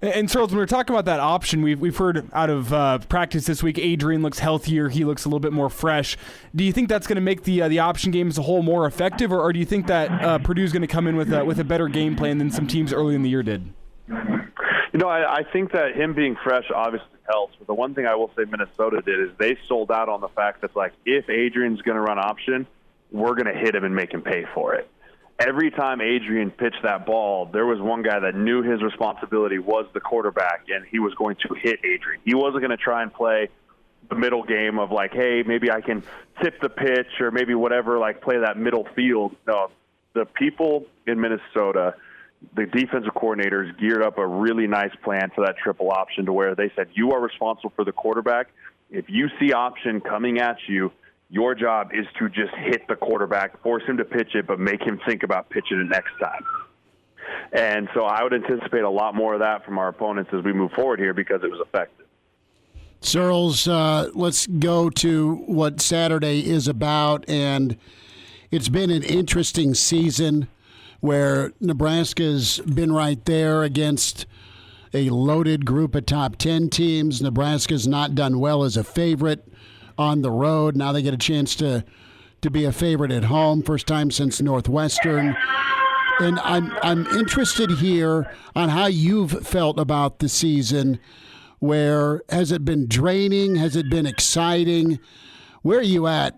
And Sirles, when we're talking about that option, we've heard out of practice this week, Adrian looks healthier. He looks a little bit more fresh. Do you think that's going to make the option game as a whole more effective, or do you think that Purdue's going to come in with a better game plan than some teams early in the year did? I think that him being fresh obviously helps. But the one thing I will say Minnesota did is they sold out on the fact that, like, if Adrian's going to run option, we're going to hit him and make him pay for it. Every time Adrian pitched that ball, there was one guy that knew his responsibility was the quarterback, and he was going to hit Adrian. He wasn't going to try and play the middle game of like, hey, maybe I can tip the pitch or maybe whatever, like play that middle field. No, the people in Minnesota, the defensive coordinators geared up a really nice plan for that triple option to where they said, you are responsible for the quarterback. If you see option coming at you, your job is to just hit the quarterback, force him to pitch it, but make him think about pitching it next time. And so I would anticipate a lot more of that from our opponents as we move forward here because it was effective. Sirles, let's go to what Saturday is about. And it's been an interesting season where Nebraska's been right there against a loaded group of top 10 teams. Nebraska's not done well as a favorite on the road. Now they get a chance to be a favorite at home, first time since Northwestern. And I'm interested here on how you've felt about the season. Where has it been draining? Has it been exciting? Where are you at?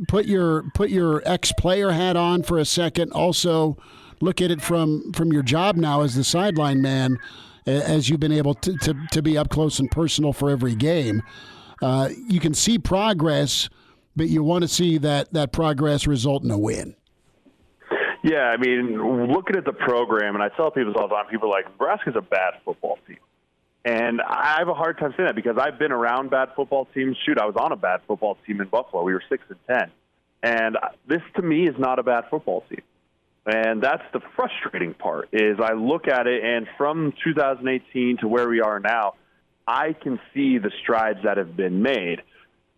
Put your ex-player hat on for a second. Also, look at it from your job now as the sideline man, as you've been able to be up close and personal for every game. You can see progress, but you want to see that progress result in a win. Yeah, I mean, looking at the program, and I tell people all the time, people are like, Nebraska's a bad football team. And I have a hard time saying that because I've been around bad football teams. Shoot, I was on a bad football team in Buffalo. We were 6-10. And this, to me, is not a bad football team. And that's the frustrating part, is I look at it, and from 2018 to where we are now, I can see the strides that have been made,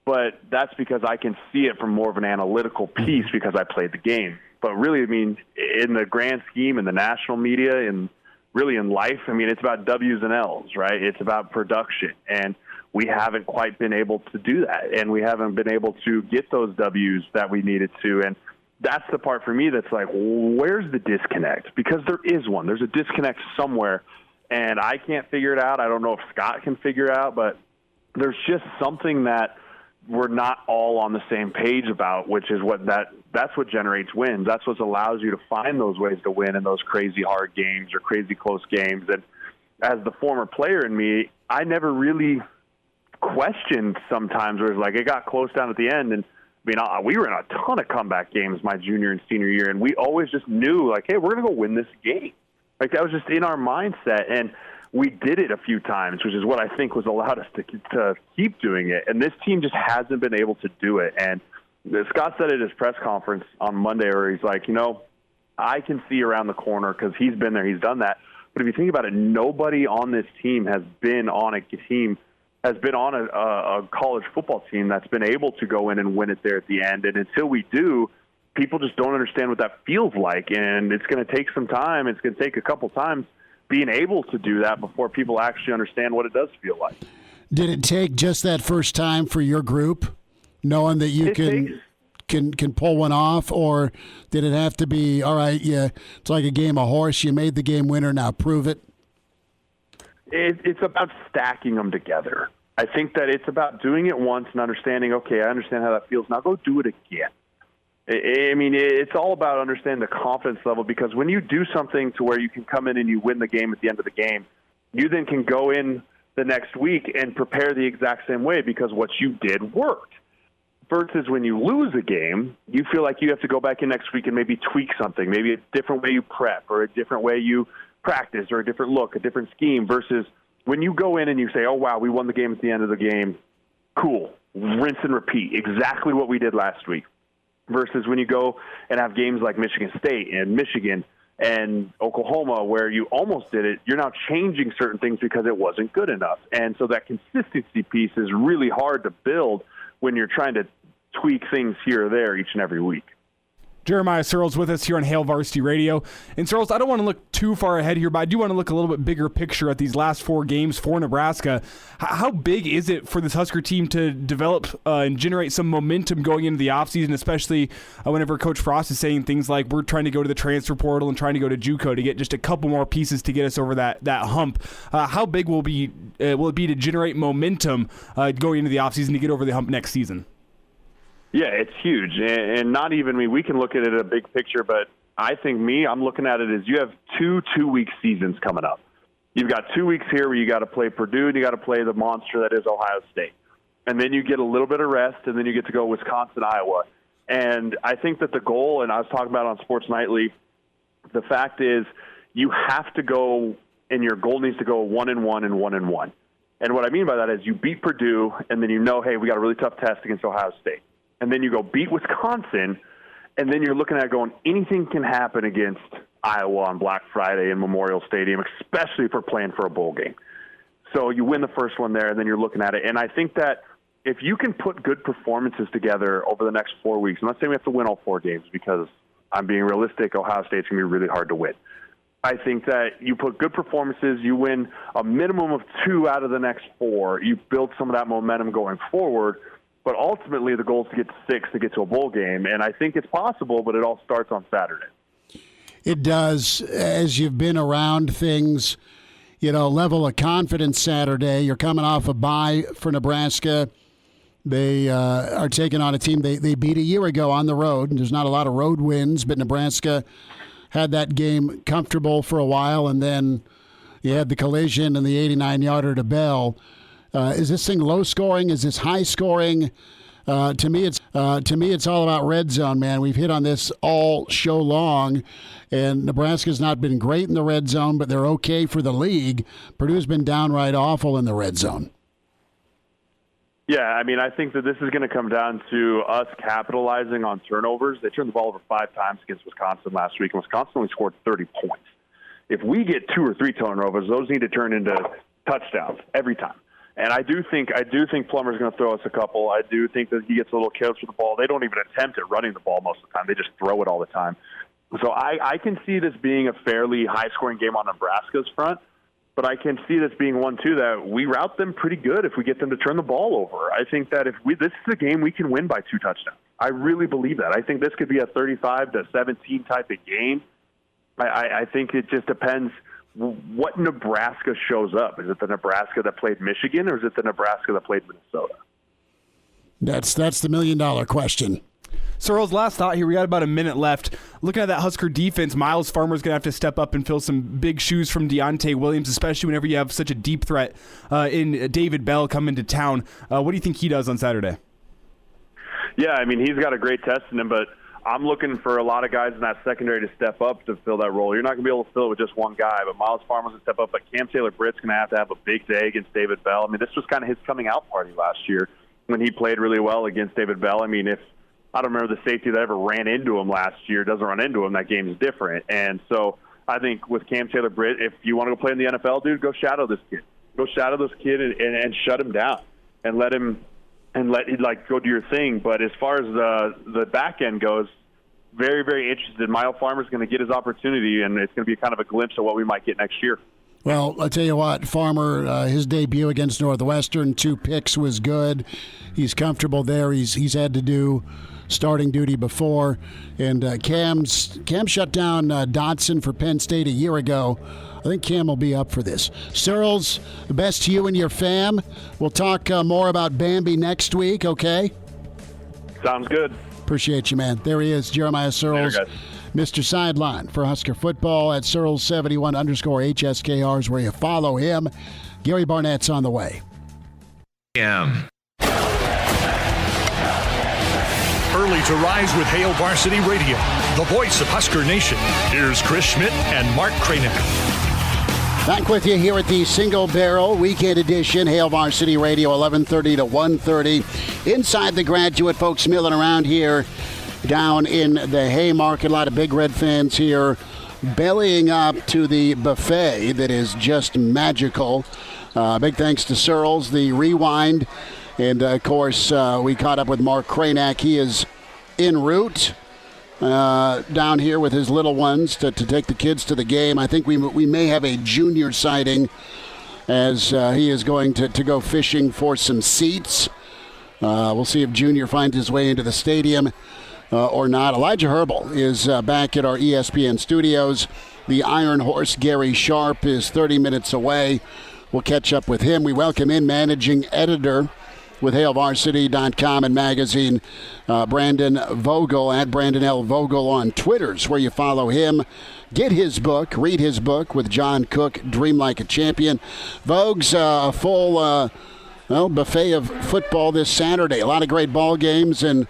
but that's because I can see it from more of an analytical piece because I played the game. But really, I mean, in the grand scheme, in the national media, in really in life, I mean, it's about W's and L's, right? It's about production. And we haven't quite been able to do that. And we haven't been able to get those W's that we needed to. And that's the part for me that's like, where's the disconnect? Because there is one. There's a disconnect somewhere. And I can't figure it out. I don't know if Scott can figure it out, but there's just something that we're not all on the same page about, which is that's what generates wins. That's what allows you to find those ways to win in those crazy hard games or crazy close games. And as the former player in me, I never really questioned sometimes where it's like it got close down at the end. And I mean, we were in a ton of comeback games my junior and senior year, and we always just knew, like, hey, we're going to go win this game. Like, that was just in our mindset. And we did it a few times, which is what I think was allowed us to keep doing it. And this team just hasn't been able to do it. And Scott said at his press conference on Monday, where he's like, I can see around the corner because he's been there, he's done that. But if you think about it, nobody on this team has been on a college football team that's been able to go in and win it there at the end. And until we do, people just don't understand what that feels like. And it's going to take some time. It's going to take a couple times being able to do that before people actually understand what it does feel like. Did it take just that first time for your group, knowing that you can pull one off, or did it have to be, all right, yeah, it's like a game of horse, you made the game winner, now prove it? It's about stacking them together. I think that it's about doing it once and understanding, okay, I understand how that feels, now go do it again. I mean, it's all about understanding the confidence level, because when you do something to where you can come in and you win the game at the end of the game, you then can go in the next week and prepare the exact same way because what you did worked. Versus when you lose a game, you feel like you have to go back in next week and maybe tweak something, maybe a different way you prep or a different way you practice or a different look, a different scheme, versus when you go in and you say, oh, wow, we won the game at the end of the game, cool, rinse and repeat, exactly what we did last week. Versus when you go and have games like Michigan State and Michigan and Oklahoma where you almost did it, you're now changing certain things because it wasn't good enough. And so that consistency piece is really hard to build when you're trying to tweak things here or there each and every week. Jeremiah Sirles with us here on Hail Varsity Radio. And Sirles, I don't want to look too far ahead here, but I do want to look a little bit bigger picture at these last 4 games for Nebraska. How big is it for this Husker team to develop and generate some momentum going into the offseason, especially whenever Coach Frost is saying things like we're trying to go to the transfer portal and trying to go to JUCO to get just a couple more pieces to get us over that hump? How big will it be to generate momentum going into the offseason to get over the hump next season? Yeah, it's huge. And not even me. We can look at it in a big picture, but I think I'm looking at it as you have 2-week seasons coming up. You've got 2 weeks here where you got to play Purdue and you got to play the monster that is Ohio State. And then you get a little bit of rest, and then you get to go Wisconsin, Iowa. And I think that the goal, and I was talking about it on Sports Nightly, the fact is you have to go, and your goal needs to go 1-1 and 1-1. And what I mean by that is you beat Purdue, and then hey, we got a really tough test against Ohio State. And then you go beat Wisconsin, and then you're looking at going, anything can happen against Iowa on Black Friday in Memorial Stadium, especially if we're playing for a bowl game. So you win the first one there, and then you're looking at it. And I think that if you can put good performances together over the next 4 weeks, I'm not saying we have to win all 4 games because I'm being realistic, Ohio State's going to be really hard to win. I think that you put good performances, you win a minimum of 2 out of the next 4, you build some of that momentum going forward. But ultimately, the goal is to get to 6 to get to a bowl game. And I think it's possible, but it all starts on Saturday. It does. As you've been around things, level of confidence Saturday. You're coming off a bye for Nebraska. They are taking on a team they beat a year ago on the road. And there's not a lot of road wins, but Nebraska had that game comfortable for a while. And then you had the collision and the 89-yarder to Bell. Is this thing low scoring? Is this high scoring? To me, it's all about red zone, man. We've hit on this all show long, and Nebraska's not been great in the red zone, but they're okay for the league. Purdue's been downright awful in the red zone. Yeah, I mean, I think that this is going to come down to us capitalizing on turnovers. They turned the ball over 5 times against Wisconsin last week, and Wisconsin only scored 30 points. If we get 2 or 3 turnovers, those need to turn into touchdowns every time. And I do think Plummer's going to throw us a couple. I do think that he gets a little careless with the ball. They don't even attempt at running the ball most of the time. They just throw it all the time. So I can see this being a fairly high-scoring game on Nebraska's front, but I can see this being one, too, that we route them pretty good if we get them to turn the ball over. I think that this is a game we can win by 2 touchdowns. I really believe that. I think this could be a 35-17 type of game. I think it just depends what Nebraska shows up. Is it the Nebraska that played Michigan, or is it the Nebraska that played Minnesota? That's the million-dollar question. Sirles, last thought here. We got about a minute left. Looking at that Husker defense, Miles Farmer's going to have to step up and fill some big shoes from Deontay Williams, especially whenever you have such a deep threat in David Bell coming to town. What do you think he does on Saturday? Yeah, I mean, he's got a great test in him, but I'm looking for a lot of guys in that secondary to step up to fill that role. You're not going to be able to fill it with just one guy, but Miles Farmer's going to step up. But Cam Taylor-Britt's going to have a big day against David Bell. I mean, this was kind of his coming-out party last year when he played really well against David Bell. I mean, I don't remember the safety that ever ran into him last year doesn't run into him, that game is different. And so I think with Cam Taylor-Britt, if you want to go play in the NFL, dude, go shadow this kid. Go shadow this kid and shut him down and let him go do your thing. But as far as the back end goes, very, very interested. Miles Farmer's going to get his opportunity, and it's going to be kind of a glimpse of what we might get next year. Well, I'll tell you what, Farmer, his debut against Northwestern, 2 picks was good. He's comfortable there. He's had to do starting duty before. And Cam shut down Dotson for Penn State a year ago. I think Cam will be up for this. Sirles, the best to you and your fam. We'll talk more about Bambi next week, okay? Sounds good. Appreciate you, man. There he is, Jeremiah Sirles. Later, guys. Mr. Sideline for Husker football at Sirles71_HSKR is where you follow him. Gary Barnett's on the way. Early to rise with Hail Varsity Radio, the voice of Husker Nation. Here's Chris Schmidt and Mark Kraynak. Back with you here at the Single Barrel Weekend Edition, Hail Varsity Radio, 11:30 to 1:30. Inside the Graduate, folks milling around here down in the Haymarket. A lot of Big Red fans here bellying up to the buffet that is just magical. Big thanks to Sirles, the Rewind. And, of course, we caught up with Mark Kraynak. He is en route down here with his little ones to take the kids to the game. I think we may have a junior sighting as he is going to go fishing for some seats. We'll see if Junior finds his way into the stadium or not. Elijah Herbel is back at our ESPN studios. The Iron Horse, Gary Sharp, is 30 minutes away. We'll catch up with him. We welcome in managing editor with HailVarsity.com and magazine, Brandon Vogel, at Brandon L. Vogel on Twitters, where you follow him. Get his book, read his book with John Cook, Dream Like a Champion. Vogue's a full buffet of football this Saturday. A lot of great ball games and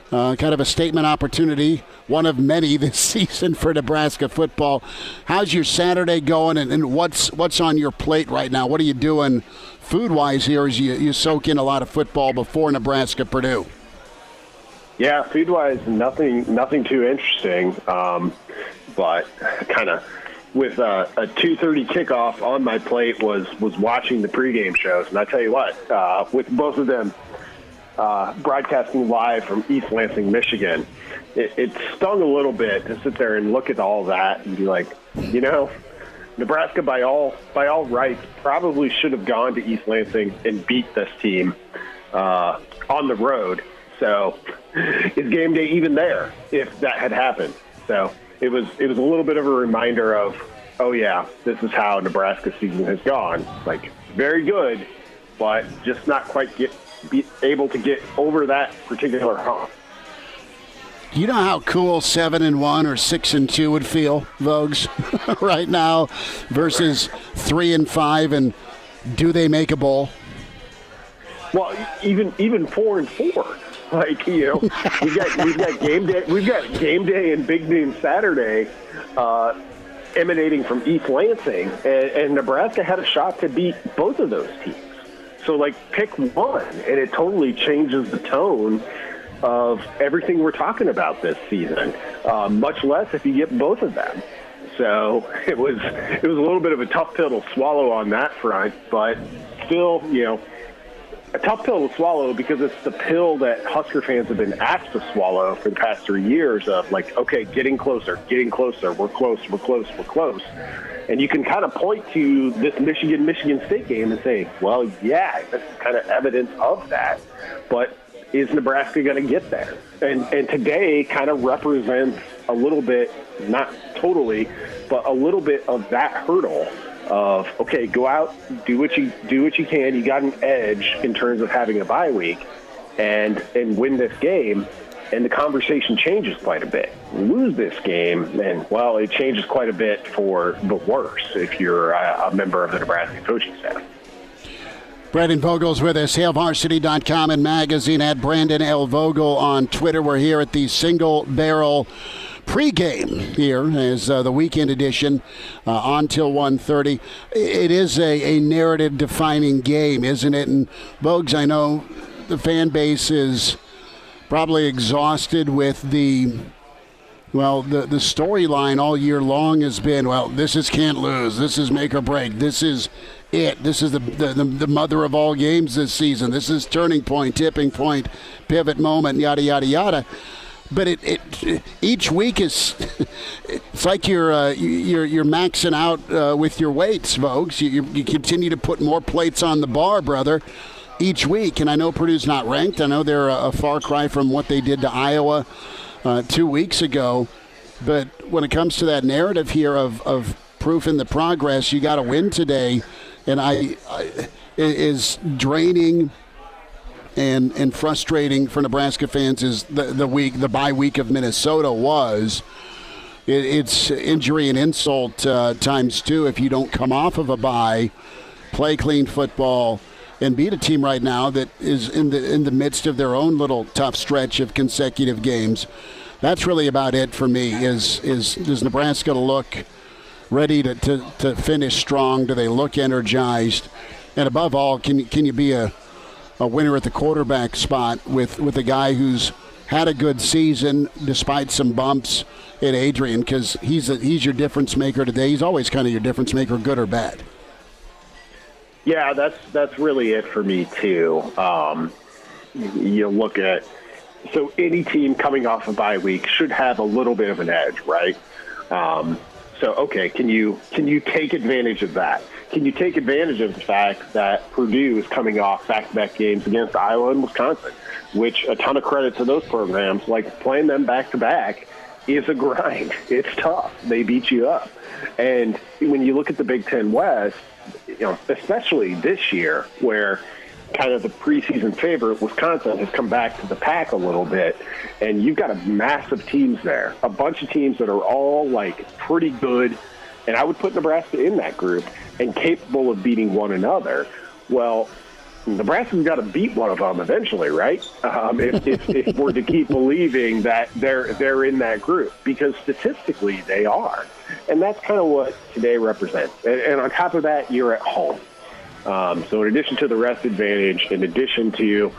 kind of a statement opportunity, one of many this season for Nebraska football. How's your Saturday going, and what's on your plate right now? What are you doing food-wise here as you soak in a lot of football before Nebraska-Purdue? Yeah, food-wise, nothing too interesting, but kind of with a 2:30 kickoff on my plate was watching the pregame shows. And I tell you what, with both of them broadcasting live from East Lansing, Michigan, it stung a little bit to sit there and look at all that and be like, Nebraska by all rights probably should have gone to East Lansing and beat this team on the road. So is game day even there if that had happened? So it was a little bit of a reminder of, oh yeah, this is how Nebraska season has gone. Like, very good, but just not quite be able to get over that particular hump. Do you know how cool 7-1 or 6-2 would feel, Vogues, right now versus 3-5, and do they make a bowl? Well, even 4-4. Like, we've got game day and big noon Saturday emanating from East Lansing, and Nebraska had a shot to beat both of those teams. So, like, pick one, and it totally changes the tone of everything we're talking about this season, much less if you get both of them. So it was a little bit of a tough pill to swallow on that front, but still, a tough pill to swallow because it's the pill that Husker fans have been asked to swallow for the past 3 years of like, okay, getting closer, we're close. And you can kind of point to this Michigan State game and say, well, yeah, this is kind of evidence of that. But is Nebraska going to get there? And today kind of represents a little bit, not totally, but a little bit of that hurdle of, okay, go out, do what you can. You got an edge in terms of having a bye week and win this game. And the conversation changes quite a bit. Lose this game, and, well, it changes quite a bit for the worse if you're a member of the Nebraska coaching staff. Brandon Vogel's with us, HailVarsity.com and magazine at Brandon L. Vogel on Twitter. We're here at the Single Barrel pregame here as the weekend edition on till 1:30. It is a narrative-defining game, isn't it? And, Vogues, I know the fan base is probably exhausted with the storyline all year long has been, well, this is can't lose, this is make or break, this is it, this is the mother of all games this season, this is turning point, tipping point, pivot moment, yada yada yada. But it each week is it's like you're maxing out with your weights, Vogues. You continue to put more plates on the bar, brother, each week. And I know Purdue's not ranked. I know they're a far cry from what they did to Iowa 2 weeks ago. But when it comes to that narrative here of proof in the progress, you got to win today. And it is draining and frustrating for Nebraska fans is the bye week of Minnesota was. It's injury and insult times two if you don't come off of a bye, play clean football, and beat a team right now that is in the midst of their own little tough stretch of consecutive games. That's really about it for me. Does Nebraska look ready to finish strong? Do they look energized? And above all, can you be a winner at the quarterback spot with a guy who's had a good season despite some bumps in Adrian, because he's your difference maker today. He's always kind of your difference maker, good or bad. Yeah, that's really it for me too. You look at, so any team coming off a bye week should have a little bit of an edge, right? So okay, can you take advantage of that? Can you take advantage of the fact that Purdue is coming off back-to-back games against Iowa and Wisconsin, which a ton of credit to those programs, like playing them back-to-back is a grind. It's tough. They beat you up. And when you look at the Big Ten West, especially this year where kind of the preseason favorite, Wisconsin, has come back to the pack a little bit, and you've got a massive teams there, a bunch of teams that are all like pretty good, and I would put Nebraska in that group, and capable of beating one another. Well, Nebraska's got to beat one of them eventually, right? If we're to keep believing that they're in that group, because statistically they are, and that's kind of what today represents. And on top of that, you're at home. So in addition to the rest advantage, in addition to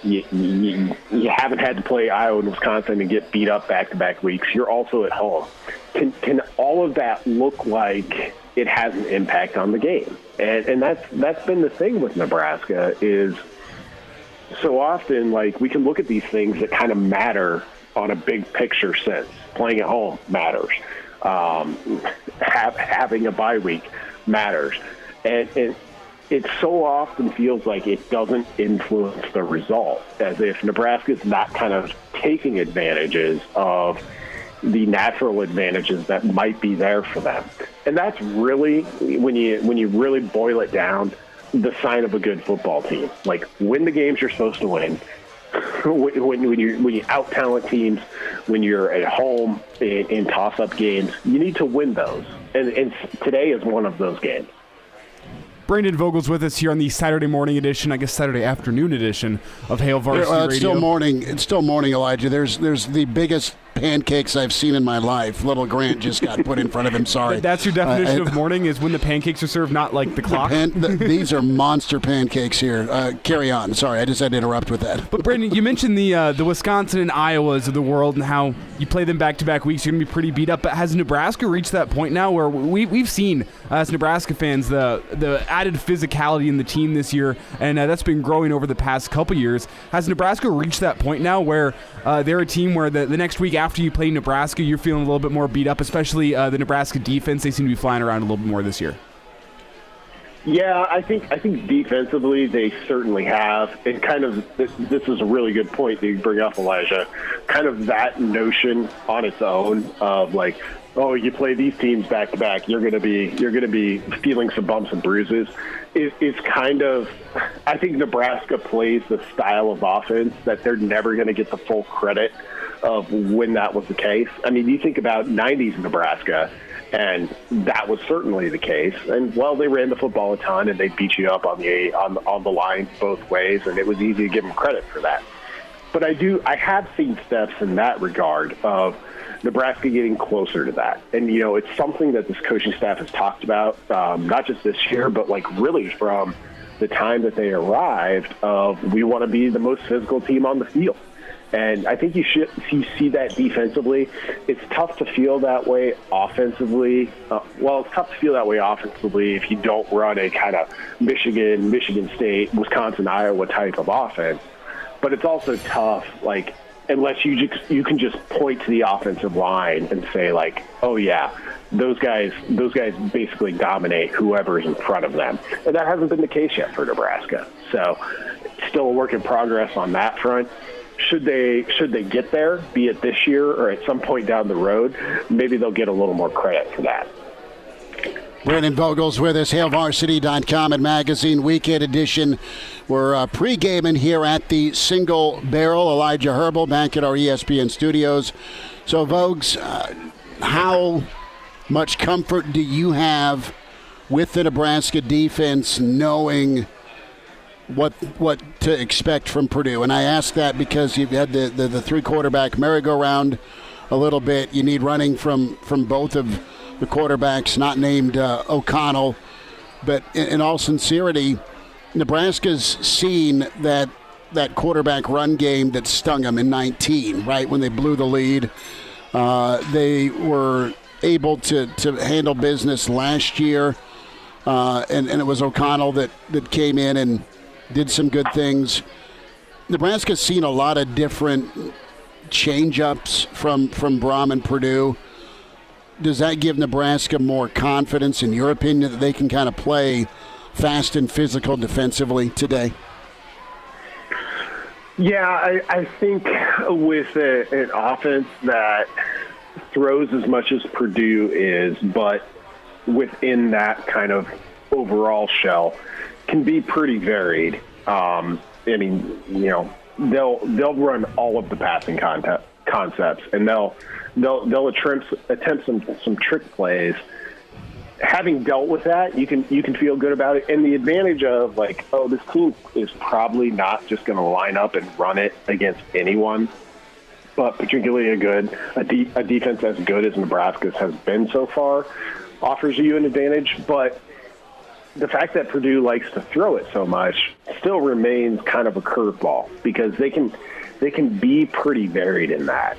you haven't had to play Iowa and Wisconsin and get beat up back-to-back weeks, you're also at home. Can all of that look like it has an impact on the game? And that's been the thing with Nebraska is so often, like, we can look at these things that kind of matter on a big picture sense. Playing at home matters. Having a bye week matters. And it so often feels like it doesn't influence the result, as if Nebraska's not kind of taking advantages of the natural advantages that might be there for them. And that's really, when you really boil it down, the sign of a good football team. Like, win the games you're supposed to win. when you out-talent teams, when you're at home in toss-up games, you need to win those. And today is one of those games. Brandon Vogel's with us here on the Saturday morning edition, I guess Saturday afternoon edition of Hail Varsity Radio. It's still morning. It's still morning, Elijah. There's the biggest pancakes I've seen in my life. Little Grant just got put in front of him. Sorry. That's your definition of morning, is when the pancakes are served, not like the clock? These are monster pancakes here. Carry on. Sorry, I just had to interrupt with that. But, Brandon, you mentioned the Wisconsin and Iowas of the world and how you play them back-to-back weeks. You're going to be pretty beat up. But has Nebraska reached that point now where we've seen, as Nebraska fans, the added physicality in the team this year, and that's been growing over the past couple years. Has Nebraska reached that point now where they're a team where the next week after you play Nebraska, you're feeling a little bit more beat up, especially the Nebraska defense? They seem to be flying around a little bit more this year. Yeah, I think defensively they certainly have. And kind of this is a really good point that you bring up, Elijah. Kind of that notion on its own of like, oh, you play these teams back to back, you're gonna be feeling some bumps and bruises. It's kind of, I think Nebraska plays the style of offense that they're never going to get the full credit of when that was the case. I mean, you think about 90s Nebraska, and that was certainly the case. And, well, they ran the football a ton, and they beat you up on the line both ways, and it was easy to give them credit for that. But I have seen steps in that regard of Nebraska getting closer to that. And, it's something that this coaching staff has talked about, not just this year, but like really from the time that they arrived of we want to be the most physical team on the field. And I think you see that defensively. It's tough to feel that way offensively. It's tough to feel that way offensively if you don't run a kind of Michigan State, Wisconsin, Iowa type of offense. But it's also tough, like, unless you can just point to the offensive line and say, like, oh, yeah, those guys basically dominate whoever's in front of them. And that hasn't been the case yet for Nebraska. So still a work in progress on that front. Should they get there, be it this year or at some point down the road, maybe they'll get a little more credit for that. Brandon Vogel's with us, HailVarsity.com and Magazine Weekend Edition. We're pre-gaming here at the Single Barrel. Elijah Herbel back at our ESPN studios. So, Vogues, how much comfort do you have with the Nebraska defense knowing what to expect from Purdue? And I ask that because you've had the three-quarterback merry-go-round a little bit. You need running from both of the quarterbacks, not named O'Connell. But in all sincerity, Nebraska's seen that quarterback run game that stung them in 19, right, when they blew the lead. They were able to handle business last year, and it was O'Connell that came in and did some good things. Nebraska's seen a lot of different change-ups from Brom and Purdue. Does that give Nebraska more confidence, in your opinion, that they can kind of play fast and physical defensively today? Yeah, I think with an offense that throws as much as Purdue is, but within that kind of overall shell, can be pretty varied. I mean, they'll run all of the passing concepts, and they'll attempt some trick plays. Having dealt with that, you can feel good about it. And the advantage of, like, oh, this team is probably not just going to line up and run it against anyone, but particularly a defense as good as Nebraska's has been so far offers you an advantage. But the fact that Purdue likes to throw it so much still remains kind of a curveball, because they can be pretty varied in that.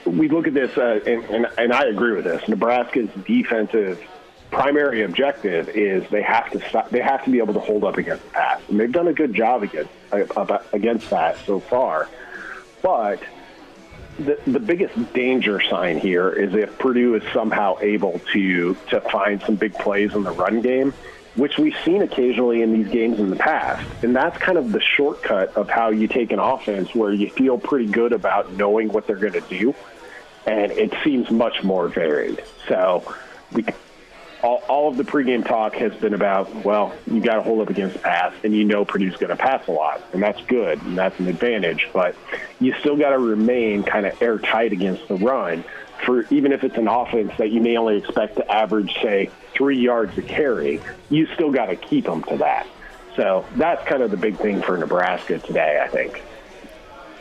We look at this, and I agree with this. Nebraska's defensive primary objective is they have to be able to hold up against the pass, and they've done a good job against that so far. But the biggest danger sign here is if Purdue is somehow able to find some big plays in the run game, which we've seen occasionally in these games in the past. And that's kind of the shortcut of how you take an offense where you feel pretty good about knowing what they're going to do, and it seems much more varied. So all of the pregame talk has been about, well, you got to hold up against the pass, and Purdue's going to pass a lot, and that's good, and that's an advantage. But you still got to remain kind of airtight against the run, for even if it's an offense that you may only expect to average, say, 3 yards a carry, you still got to keep them to that. So that's kind of the big thing for Nebraska today, I think.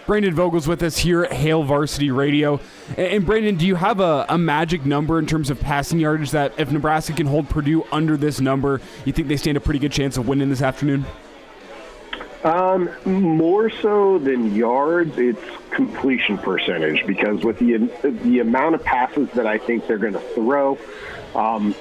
Brandon Vogel's with us here at Hail Varsity Radio. And Brandon, do you have a magic number in terms of passing yardage that if Nebraska can hold Purdue under this number, you think they stand a pretty good chance of winning this afternoon? More so than yards, it's completion percentage, because with the amount of passes that I think they're going to throw,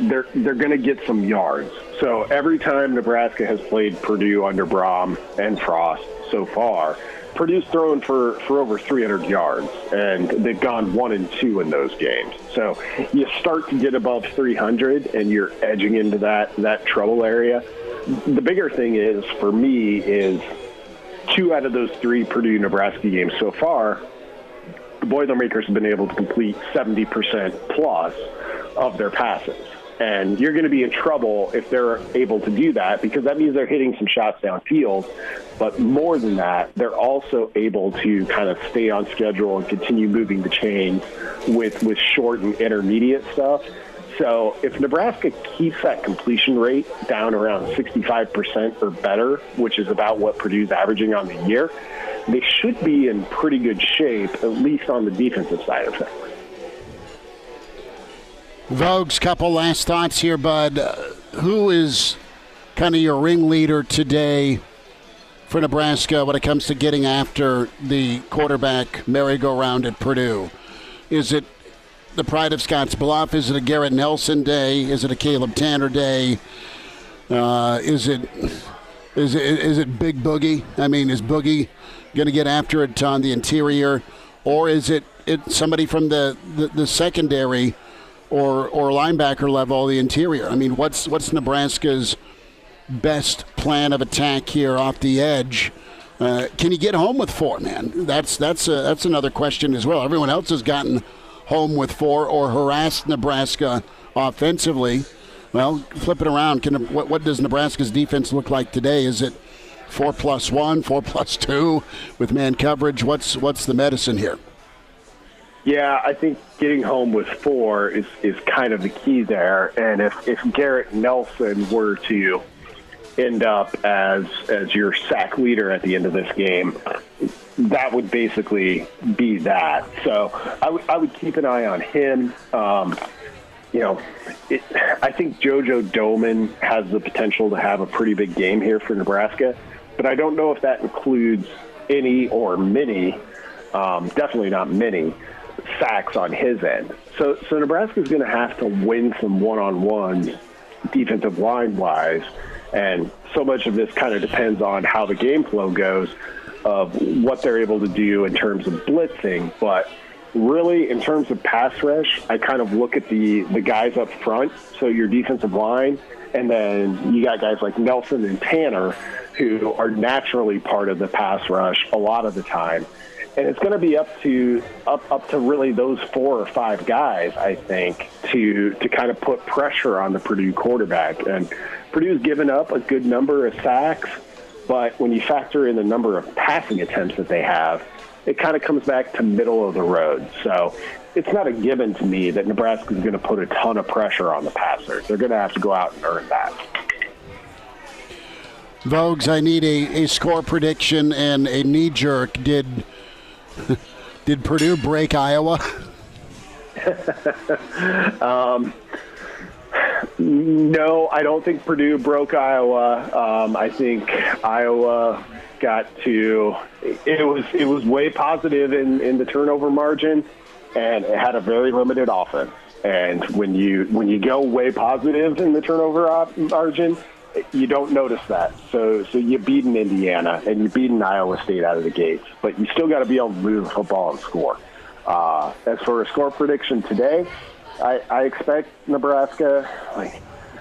they're going to get some yards. So every time Nebraska has played Purdue under Braum and Frost so far, Purdue's thrown for over 300 yards, and they've gone 1-2 in those games. So you start to get above 300, and you're edging into that trouble area. The bigger thing is, for me, is 2 out of those 3 Purdue-Nebraska games so far, the Boilermakers have been able to complete 70% plus of their passes. And you're going to be in trouble if they're able to do that, because that means they're hitting some shots downfield. But more than that, they're also able to kind of stay on schedule and continue moving the chains with short and intermediate stuff. So if Nebraska keeps that completion rate down around 65% or better, which is about what Purdue's averaging on the year, they should be in pretty good shape, at least on the defensive side of things. Vogues, couple last thoughts here, bud. Who is kind of your ringleader today for Nebraska when it comes to getting after the quarterback merry-go-round at Purdue? Is it the pride of Scotts Bluff? Is it a Garrett Nelson day? Is it a Caleb Tanner day? Is it Big Boogie? I mean, is Boogie going to get after it on the interior, or is it somebody from the secondary or linebacker level, the interior? I mean, what's Nebraska's best plan of attack here off the edge? Can you get home with 4, man? That's another question as well. Everyone else has gotten home with 4 or harassed Nebraska offensively. Well, flip it around. What does Nebraska's defense look like today? Is it 4+1, 4+2 with man coverage? What's the medicine here? Yeah, I think getting home with 4 is kind of the key there. And if Garrett Nelson were to end up as your sack leader at the end of this game, that would basically be that. So I would keep an eye on him. I think JoJo Doman has the potential to have a pretty big game here for Nebraska, but I don't know if that includes any or many, definitely not many, sacks on his end. So Nebraska's going to have to win some one-on-ones defensive line-wise, and so much of this kind of depends on how the game flow goes of what they're able to do in terms of blitzing. But really, in terms of pass rush, I kind of look at the guys up front, so your defensive line, and then you got guys like Nelson and Tanner who are naturally part of the pass rush a lot of the time. And it's going to be up to really those 4 or 5 guys, I think, to kind of put pressure on the Purdue quarterback. And Purdue's given up a good number of sacks, but when you factor in the number of passing attempts that they have, it kind of comes back to middle of the road. So it's not a given to me that Nebraska's going to put a ton of pressure on the passers. They're going to have to go out and earn that. Vogues, I need a score prediction and a knee-jerk. Did Purdue break Iowa? No, I don't think Purdue broke Iowa. I think Iowa got to it was way positive in the turnover margin, and it had a very limited offense. And when you go way positive in the turnover margin, you don't notice that. So you beat in Indiana and you beat in Iowa State out of the gates, but you still got to be able to move the football and score. As for a score prediction today, I expect Nebraska,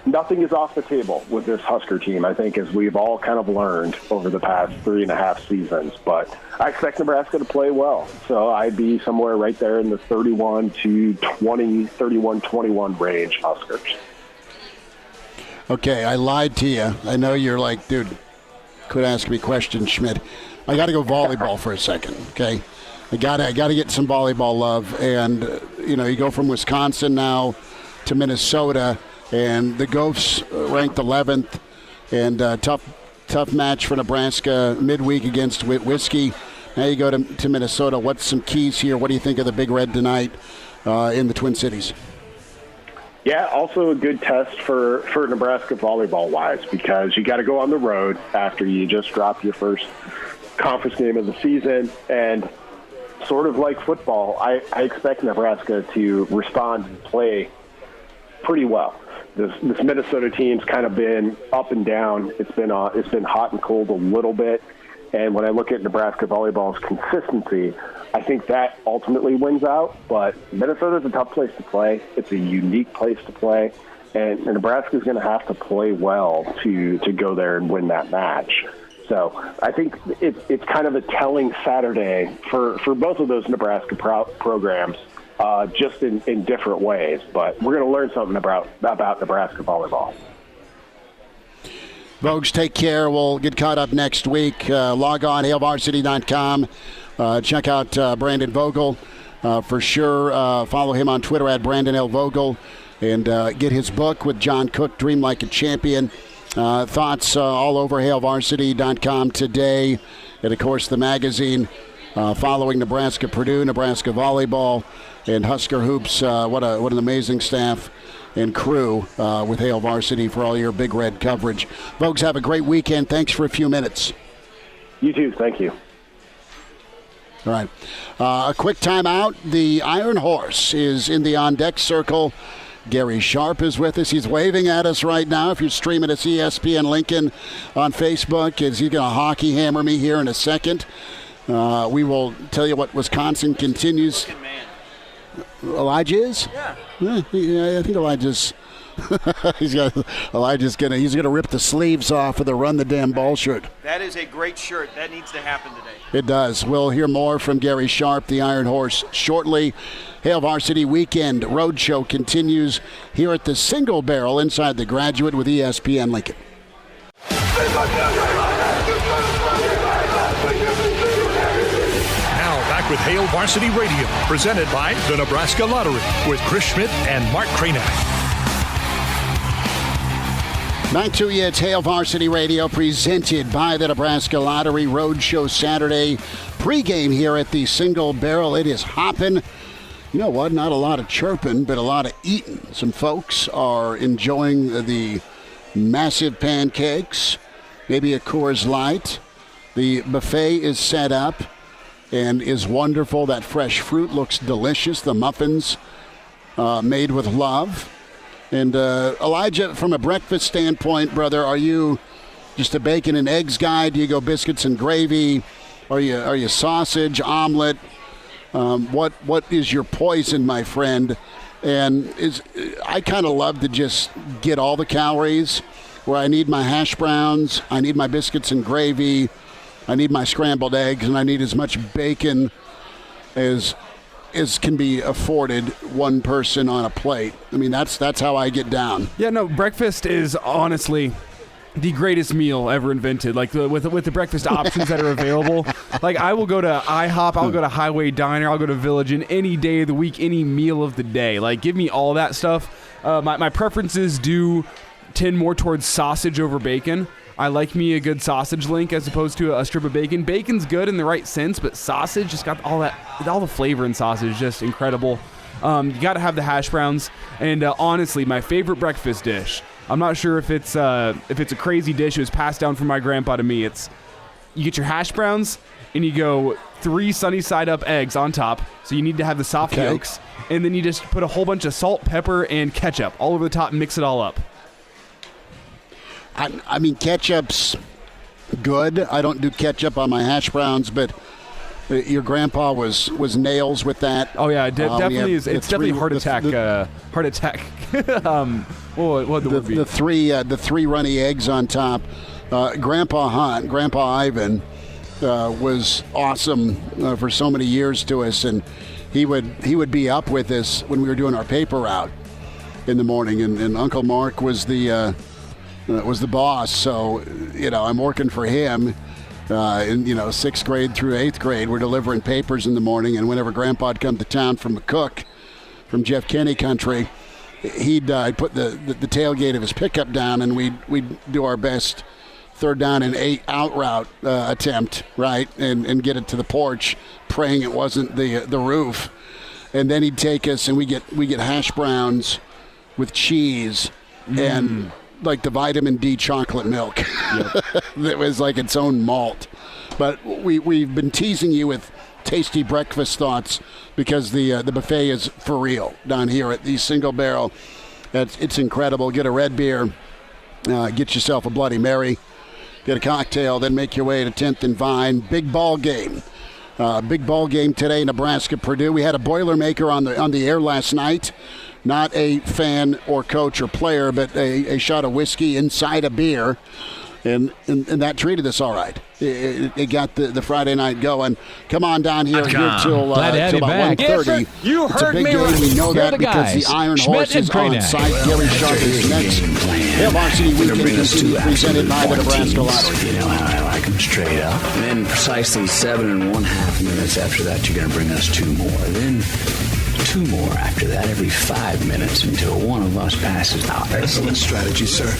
nothing is off the table with this Husker team, I think, as we've all kind of learned over the past 3.5 seasons. But I expect Nebraska to play well. So I'd be somewhere right there in the 31-20, 31-21 range, Huskers. Okay, I lied to you. I know you're like, dude, quit asking me questions, Schmidt. I got to go volleyball for a second, okay? I got to get some volleyball love. And, you go from Wisconsin now to Minnesota, and the Gophers ranked 11th, and tough match for Nebraska midweek against Whiskey. Now you go to Minnesota. What's some keys here? What do you think of the Big Red tonight in the Twin Cities? Yeah, also a good test for Nebraska volleyball-wise, because you got to go on the road after you just dropped your first conference game of the season. And sort of like football, I expect Nebraska to respond and play pretty well. This Minnesota team's kind of been up and down. It's been hot and cold a little bit. And when I look at Nebraska volleyball's consistency, I think that ultimately wins out. But Minnesota's a tough place to play. It's a unique place to play. And Nebraska's going to have to play well to go there and win that match. So I think it's kind of a telling Saturday for both of those Nebraska programs, just in different ways. But we're going to learn something about Nebraska volleyball. Vogues, take care. We'll get caught up next week. Log on, hailvarsity.com. Check out Brandon Vogel for sure. Follow him on Twitter at Brandon L. Vogel. And get his book with John Cook, Dream Like a Champion. Thoughts all over hailvarsity.com today. And, of course, the magazine following Nebraska-Purdue, Nebraska volleyball, and Husker Hoops. What an amazing staff and crew with Hail Varsity for all your Big Red coverage. Folks, have a great weekend. Thanks for a few minutes. You too. Thank you. All right. A quick timeout. The Iron Horse is in the on-deck circle. Gary Sharp is with us. He's waving at us right now. If you're streaming us, ESPN Lincoln on Facebook, is he going to hockey hammer me here in a second? We will tell you what Wisconsin continues. Elijah is? Yeah. I think Elijah's he's gonna rip the sleeves off of the Run the Damn Ball shirt. That is a great shirt. That needs to happen today. It does. We'll hear more from Gary Sharp, the Iron Horse, shortly. Hail Varsity Weekend Roadshow continues here at the Single Barrel inside the Graduate with ESPN Lincoln. Back with Hail Varsity Radio, presented by the Nebraska Lottery, with Chris Schmidt and Mark Kraynak. Back to you, it's Hail Varsity Radio, presented by the Nebraska Lottery. Roadshow Saturday pregame here at the Single Barrel. It is hopping. You know what? Not a lot of chirping, but a lot of eating. Some folks are enjoying the massive pancakes, maybe a Coors Light. The buffet is set up and is wonderful. That fresh fruit looks delicious. The muffins made with love. And Elijah, from a breakfast standpoint, brother, are you just a bacon and eggs guy? Do you go biscuits and gravy? Are you sausage, omelet? What is your poison, my friend? And I kind of love to just get all the calories, where I need my hash browns, I need my biscuits and gravy, I need my scrambled eggs, and I need as much bacon as can be afforded one person on a plate. I mean, that's how I get down. Yeah, no, breakfast is honestly the greatest meal ever invented. Like with the breakfast options that are available. Like I will go to IHOP, I'll go to Highway Diner, I'll go to Village Inn any day of the week, any meal of the day. Like give me all that stuff. My preferences do tend more towards sausage over bacon. I like me a good sausage link as opposed to a strip of bacon. Bacon's good in the right sense, but sausage just got all the flavor in sausage, just incredible. You got to have the hash browns. And honestly, my favorite breakfast dish, I'm not sure if it's a crazy dish. It was passed down from my grandpa to me. It's you get your hash browns and you go 3 sunny side up eggs on top. So you need to have the soft yolks, and then you just put a whole bunch of salt, pepper, and ketchup all over the top and mix it all up. I mean, ketchup's good. I don't do ketchup on my hash browns, but your grandpa was nails with that. Oh yeah, definitely is. It's definitely heart attack. Heart attack. The three runny eggs on top. Grandpa Ivan was awesome for so many years to us, and he would be up with us when we were doing our paper route in the morning, and Uncle Mark was the boss. So I'm working for him. In 6th grade through 8th grade, we're delivering papers in the morning, and whenever Grandpa'd come to town from McCook, from Jeff Kenny country, he'd put the tailgate of his pickup down, and we'd do our best third down and 8 out route attempt, right, and get it to the porch, praying it wasn't the roof. And then he'd take us, and we get hash browns with cheese and like the vitamin D chocolate milk. That was like its own malt. But we've been teasing you with tasty breakfast thoughts because the buffet is for real down here at the Single Barrel. It's incredible. Get a red beer, get yourself a Bloody Mary, get a cocktail, then make your way to 10th and Vine. Big ball game. Big ball game today, Nebraska-Purdue. We had a Boilermaker on the air last night. Not a fan or coach or player, but a shot of whiskey inside a beer. And that treated us all right. It got the Friday night going. Come on down here till about 1:30. You it's a heard big me game. right. We know Here that the because guys. the Iron Schmidt Horse is and on Kraynak. site. Gary Sharp is next. Hail Varsity Weekend continues, presented by the Nebraska Lottery. You know how I like them straight up. And then precisely 7 1/2 minutes after that, you're going to bring us 2 more. Then 2 more after that every 5 minutes until one of us passes out. Excellent strategy, sir.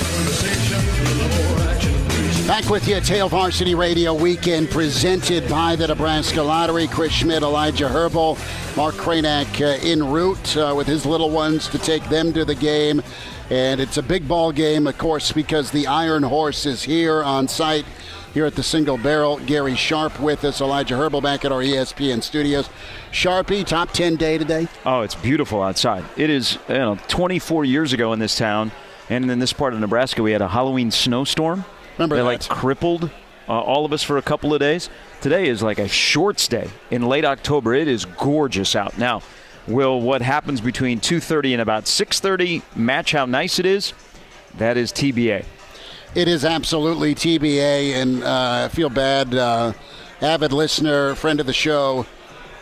Back with you at Hail Varsity Radio Weekend, presented by the Nebraska Lottery. Chris Schmidt, Elijah Herbel, Mark Kraynak en route with his little ones to take them to the game. And it's a big ball game, of course, because the Iron Horse is here on site here at the Single Barrel. Gary Sharp with us, Elijah Herbel back at our ESPN studios. Sharpie, top 10 day today? Oh, it's beautiful outside. It is 24 years ago in this town, and in this part of Nebraska, we had a Halloween snowstorm. Remember that? That Crippled all of us for a couple of days. Today is like a shorts day. In late October, it is gorgeous out. Now, will what happens between 2:30 and about 6:30 match how nice it is? That is TBA. It is absolutely TBA, and I feel bad. Avid listener, friend of the show,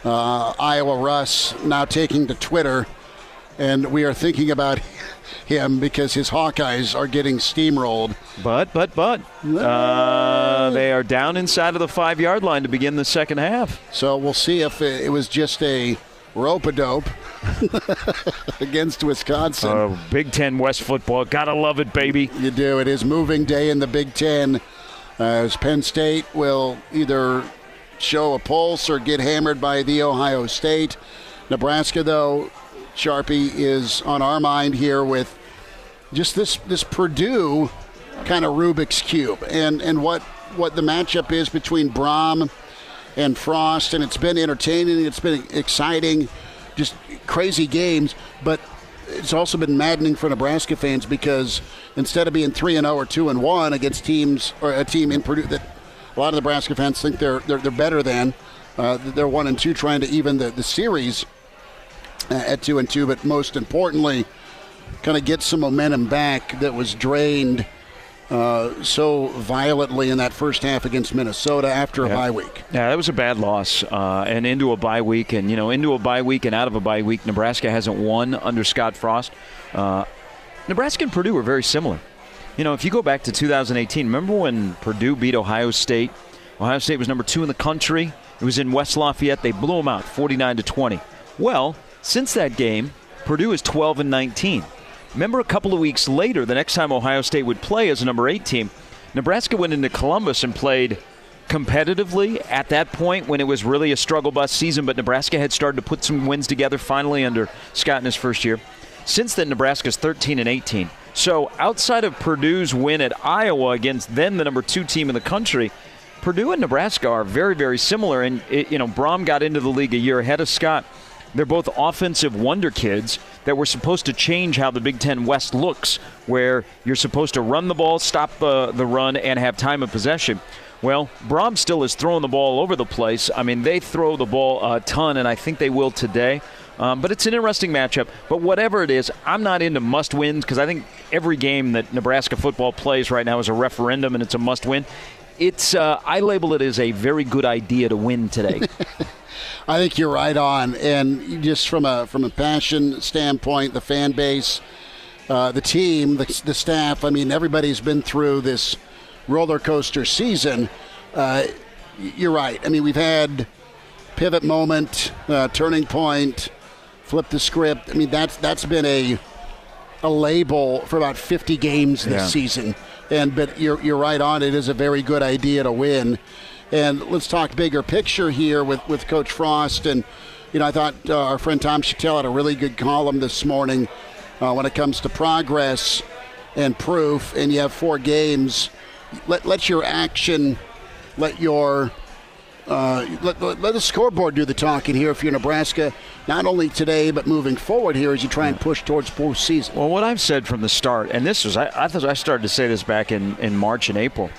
Iowa Russ, now taking to Twitter, and we are thinking about him because his Hawkeyes are getting steamrolled. But they are down inside of the 5-yard line to begin the second half. So we'll see if it was just a rope-a-dope against Wisconsin. Big Ten West football. Gotta love it, baby. You do. It is moving day in the Big Ten. As Penn State will either show a pulse or get hammered by the Ohio State. Nebraska, though, Sharpie, is on our mind here with just this Purdue kind of Rubik's Cube and what the matchup is between Brom and Frost, and it's been entertaining, it's been exciting, just crazy games, but it's also been maddening for Nebraska fans because instead of being 3-0 or 2-1 against teams or a team in Purdue that a lot of Nebraska fans think they're better than, they're 1-2 trying to even the series at 2-2, but most importantly, kind of get some momentum back that was drained so violently in that first half against Minnesota after a bye week. Yeah, that was a bad loss, and into a bye week, and into a bye week and out of a bye week. Nebraska hasn't won under Scott Frost. Nebraska and Purdue were very similar. If you go back to 2018, remember when Purdue beat Ohio State? Ohio State was number 2 in the country. It was in West Lafayette. They blew them out 49-20. Well, since that game, Purdue is 12-19. Remember a couple of weeks later, the next time Ohio State would play as a number 8 team, Nebraska went into Columbus and played competitively at that point when it was really a struggle bus season, but Nebraska had started to put some wins together finally under Scott in his first year. Since then, Nebraska's 13-18. So outside of Purdue's win at Iowa against then the number 2 team in the country, Purdue and Nebraska are very, very similar. And, Brom got into the league a year ahead of Scott. They're both offensive wonder kids that were supposed to change how the Big Ten West looks, where you're supposed to run the ball, stop the run, and have time of possession. Well, Brom still is throwing the ball all over the place. I mean, they throw the ball a ton, and I think they will today. But it's an interesting matchup. But whatever it is, I'm not into must-wins because I think every game that Nebraska football plays right now is a referendum, and it's a must-win. I label it as a very good idea to win today. I think you're right on, and just from a passion standpoint, the fan base, the team, the staff. I mean, everybody's been through this roller coaster season. You're right. I mean, we've had pivot moment, turning point, flip the script. I mean, that's been a label for about 50 games this season. But you're right on. It is a very good idea to win. And let's talk bigger picture here with Coach Frost. And, I thought our friend Tom Chattel had a really good column this morning when it comes to progress and proof. And you have 4 games. Let your action, let the scoreboard do the talking here if you're Nebraska, not only today but moving forward here as you try and push towards postseason. Well, what I've said from the start, and this was, I thought I started to say this back in March and April,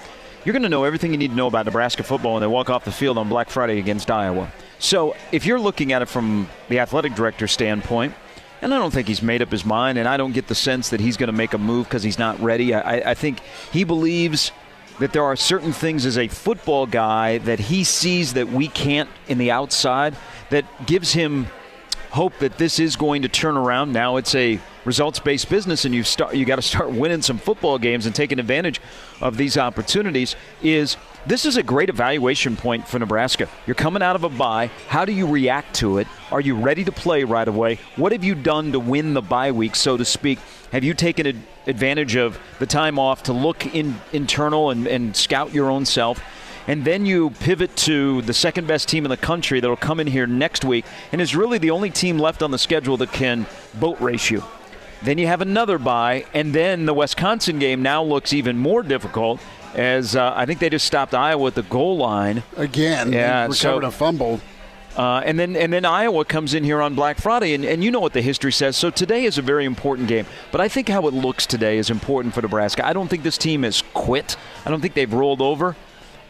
you're going to know everything you need to know about Nebraska football when they walk off the field on Black Friday against Iowa. So if you're looking at it from the athletic director's standpoint, and I don't think he's made up his mind, and I don't get the sense that he's going to make a move because he's not ready. I think he believes that there are certain things as a football guy that he sees that we can't in the outside that gives him hope that this is going to turn around. Now it's a results-based business, and you got to start winning some football games and taking advantage of these opportunities. This is a great evaluation point for Nebraska. You're coming out of a bye. How do you react to it? Are you ready to play right away? What have you done to win the bye week, so to speak? Have you taken advantage of the time off to look internal and scout your own self? And then you pivot to the second-best team in the country that will come in here next week and is really the only team left on the schedule that can boat race you. Then you have another bye, and then the Wisconsin game now looks even more difficult as I think they just stopped Iowa at the goal line. Again, yeah, recovered a fumble. And then Iowa comes in here on Black Friday, and you know what the history says. So today is a very important game. But I think how it looks today is important for Nebraska. I don't think this team has quit. I don't think they've rolled over.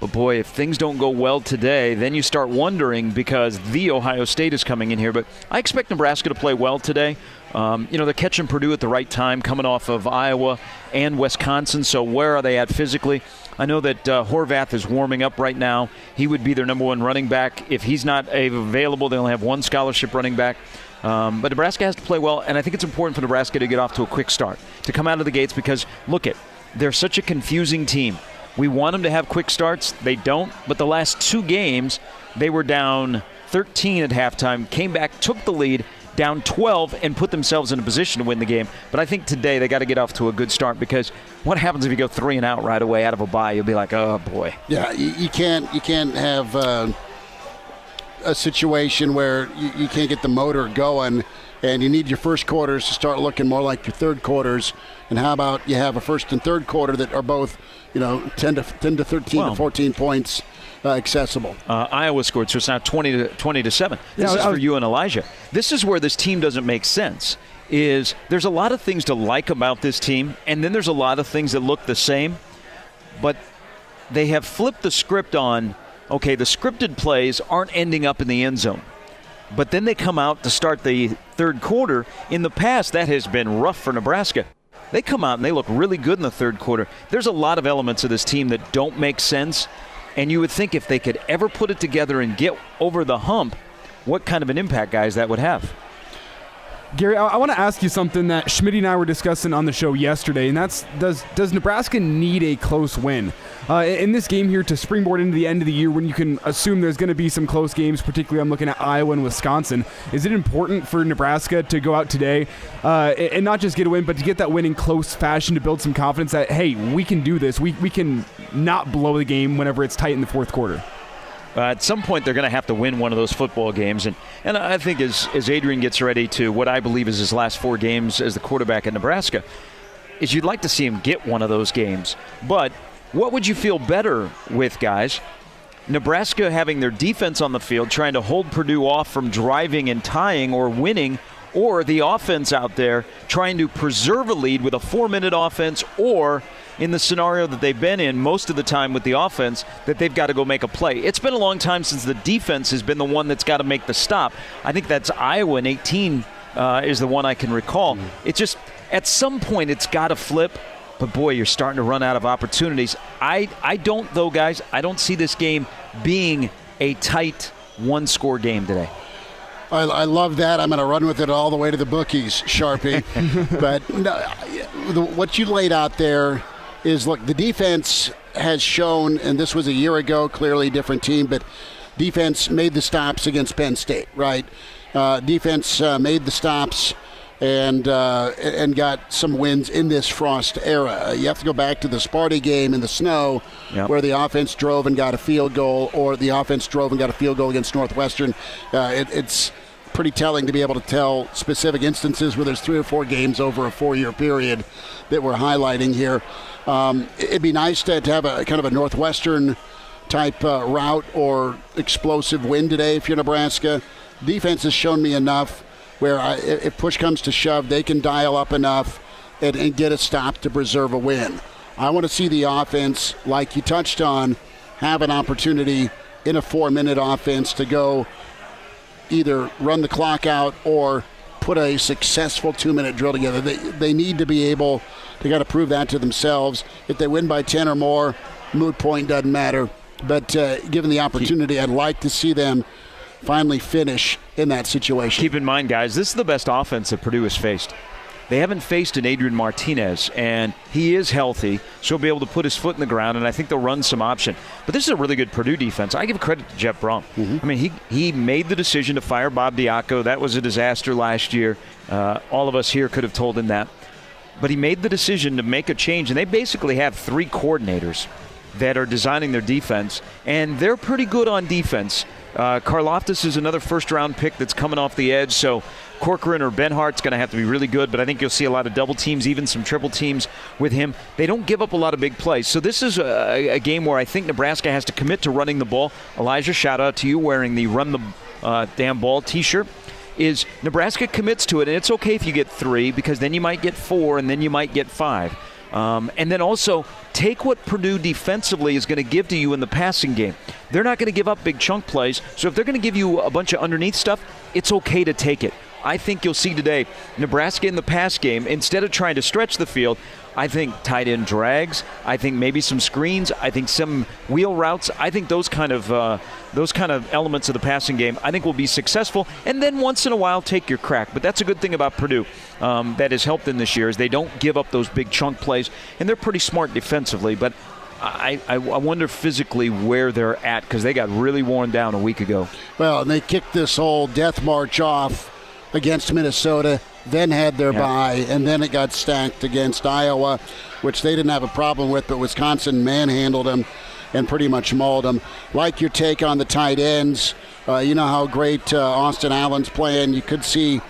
But, boy, if things don't go well today, then you start wondering because the Ohio State is coming in here. But I expect Nebraska to play well today. They're catching Purdue at the right time, coming off of Iowa and Wisconsin. So where are they at physically? I know that Hurrdat is warming up right now. He would be their number 1 running back. If he's not available, they only have 1 scholarship running back. But Nebraska has to play well, and I think it's important for Nebraska to get off to a quick start, to come out of the gates because, they're such a confusing team. We want them to have quick starts. They don't. But the last 2 games, they were down 13 at halftime, came back, took the lead, down 12, and put themselves in a position to win the game. But I think today they got to get off to a good start because what happens if you go 3 and out right away out of a bye? You'll be like, oh, boy. Yeah, you can't have a situation where you can't get the motor going, and you need your first quarters to start looking more like your third quarters. And how about you have a first and third quarter that are both 10 to 13 to 14 points accessible. Iowa scored, so it's now 20 to 7. This is for you and Elijah. This is where this team doesn't make sense. There's a lot of things to like about this team, and then there's a lot of things that look the same, but they have flipped the script on, the scripted plays aren't ending up in the end zone. But then they come out to start the third quarter. In the past, that has been rough for Nebraska. They come out and they look really good in the third quarter. There's a lot of elements of this team that don't make sense, and you would think if they could ever put it together and get over the hump, what kind of an impact, guys, that would have. Gary, I want to ask you something that Schmidt and I were discussing on the show yesterday, and that's does Nebraska need a close win in this game here to springboard into the end of the year when you can assume there's going to be some close games, particularly I'm looking at Iowa and Wisconsin. Is it important for Nebraska to go out today and not just get a win, but to get that win in close fashion to build some confidence that, hey, we can do this. We can not blow the game whenever it's tight in the fourth quarter? At some point, they're going to have to win one of those football games. And I think as Adrian gets ready to what I believe is his last 4 games as the quarterback at Nebraska, is you'd like to see him get one of those games. But what would you feel better with, guys? Nebraska having their defense on the field, trying to hold Purdue off from driving and tying or winning, or the offense out there trying to preserve a lead with a 4-minute offense, or in the scenario that they've been in most of the time with the offense, that they've got to go make a play. It's been a long time since the defense has been the one that's got to make the stop. I think that's Iowa in 18 is the one I can recall. It's just, at some point, it's got to flip. But, boy, you're starting to run out of opportunities. I don't, though, guys, I don't see this game being a tight one-score game today. I love that. I'm going to run with it all the way to the bookies, Sharpie. But no, what you laid out there is, look, the defense has shown, and this was a year ago, clearly a different team, but defense made the stops against Penn State, right? Defense made the stops and got some wins in this Frost era. You have to go back to the Sparty game in the snow, where the offense drove and got a field goal, or the offense drove and got a field goal against Northwestern. It's pretty telling to be able to tell specific instances where there's 3 or 4 games over a 4-year period that we're highlighting here. It'd be nice to have a kind of a Northwestern type route or explosive win today if you're Nebraska. Defense has shown me enough where if push comes to shove, they can dial up enough and get a stop to preserve a win. I want to see the offense, like you touched on, have an opportunity in a 4-minute offense to go either run the clock out or put a successful 2-minute drill together. They need to be able to kind of prove that to themselves. If they win by 10 or more, moot point, doesn't matter. But given the opportunity, I'd like to see them finally finish in that situation. Keep in mind, guys, this is the best offense that Purdue has faced. They haven't faced an Adrian Martinez, and he is healthy, so he'll be able to put his foot in the ground, and I think they'll run some option. But this is a really good Purdue defense. I give credit to Jeff Brom. I mean, he made the decision to fire Bob Diaco. That was a disaster last year. All of us here could have told him that. But he made the decision to make a change, and they basically have 3 coordinators that are designing their defense, and they're pretty good on defense. Karloftis is another first-round pick that's coming off the edge, so Corcoran or Benhart's going to have to be really good, but I think you'll see a lot of double teams, even some triple teams with him. They don't give up a lot of big plays. So this is a game where I think Nebraska has to commit to running the ball. Elijah, shout out to you wearing the Run the Damn Ball t-shirt. Is Nebraska commits to it, and it's okay if you get 3 because then you might get 4 and then you might get 5. And then also take what Purdue defensively is going to give to you in the passing game. They're not going to give up big chunk plays, so if they're going to give you a bunch of underneath stuff, it's okay to take it. I think you'll see today Nebraska in the pass game, instead of trying to stretch the field, I think tight end drags. I think maybe some screens. I think some wheel routes. I think those kind of elements of the passing game I think will be successful. And then once in a while take your crack. But that's a good thing about Purdue that has helped them this year is they don't give up those big chunk plays, and they're pretty smart defensively. But I wonder physically where they're at because they got really worn down a week ago. Well, and they kicked this whole death march off against Minnesota, then had their bye, and then it got stacked against Iowa, which they didn't have a problem with, but Wisconsin manhandled them and pretty much mauled them. Like your take on the tight ends, you know how great Austin Allen's playing. You could see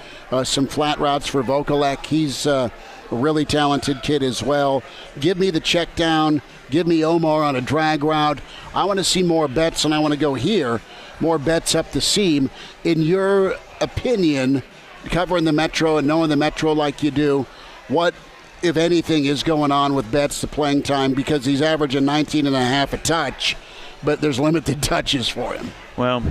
some flat routes for Vokalek. He's a really talented kid as well. Give me the check down. Give me Omar on a drag route. I want to see more bets, and I want to go here. More bets up the seam. In your opinion, covering the Metro and knowing the Metro like you do, what, if anything, is going on with Betts the playing time? Because he's averaging 19.5 a touch, but there's limited touches for him. Well,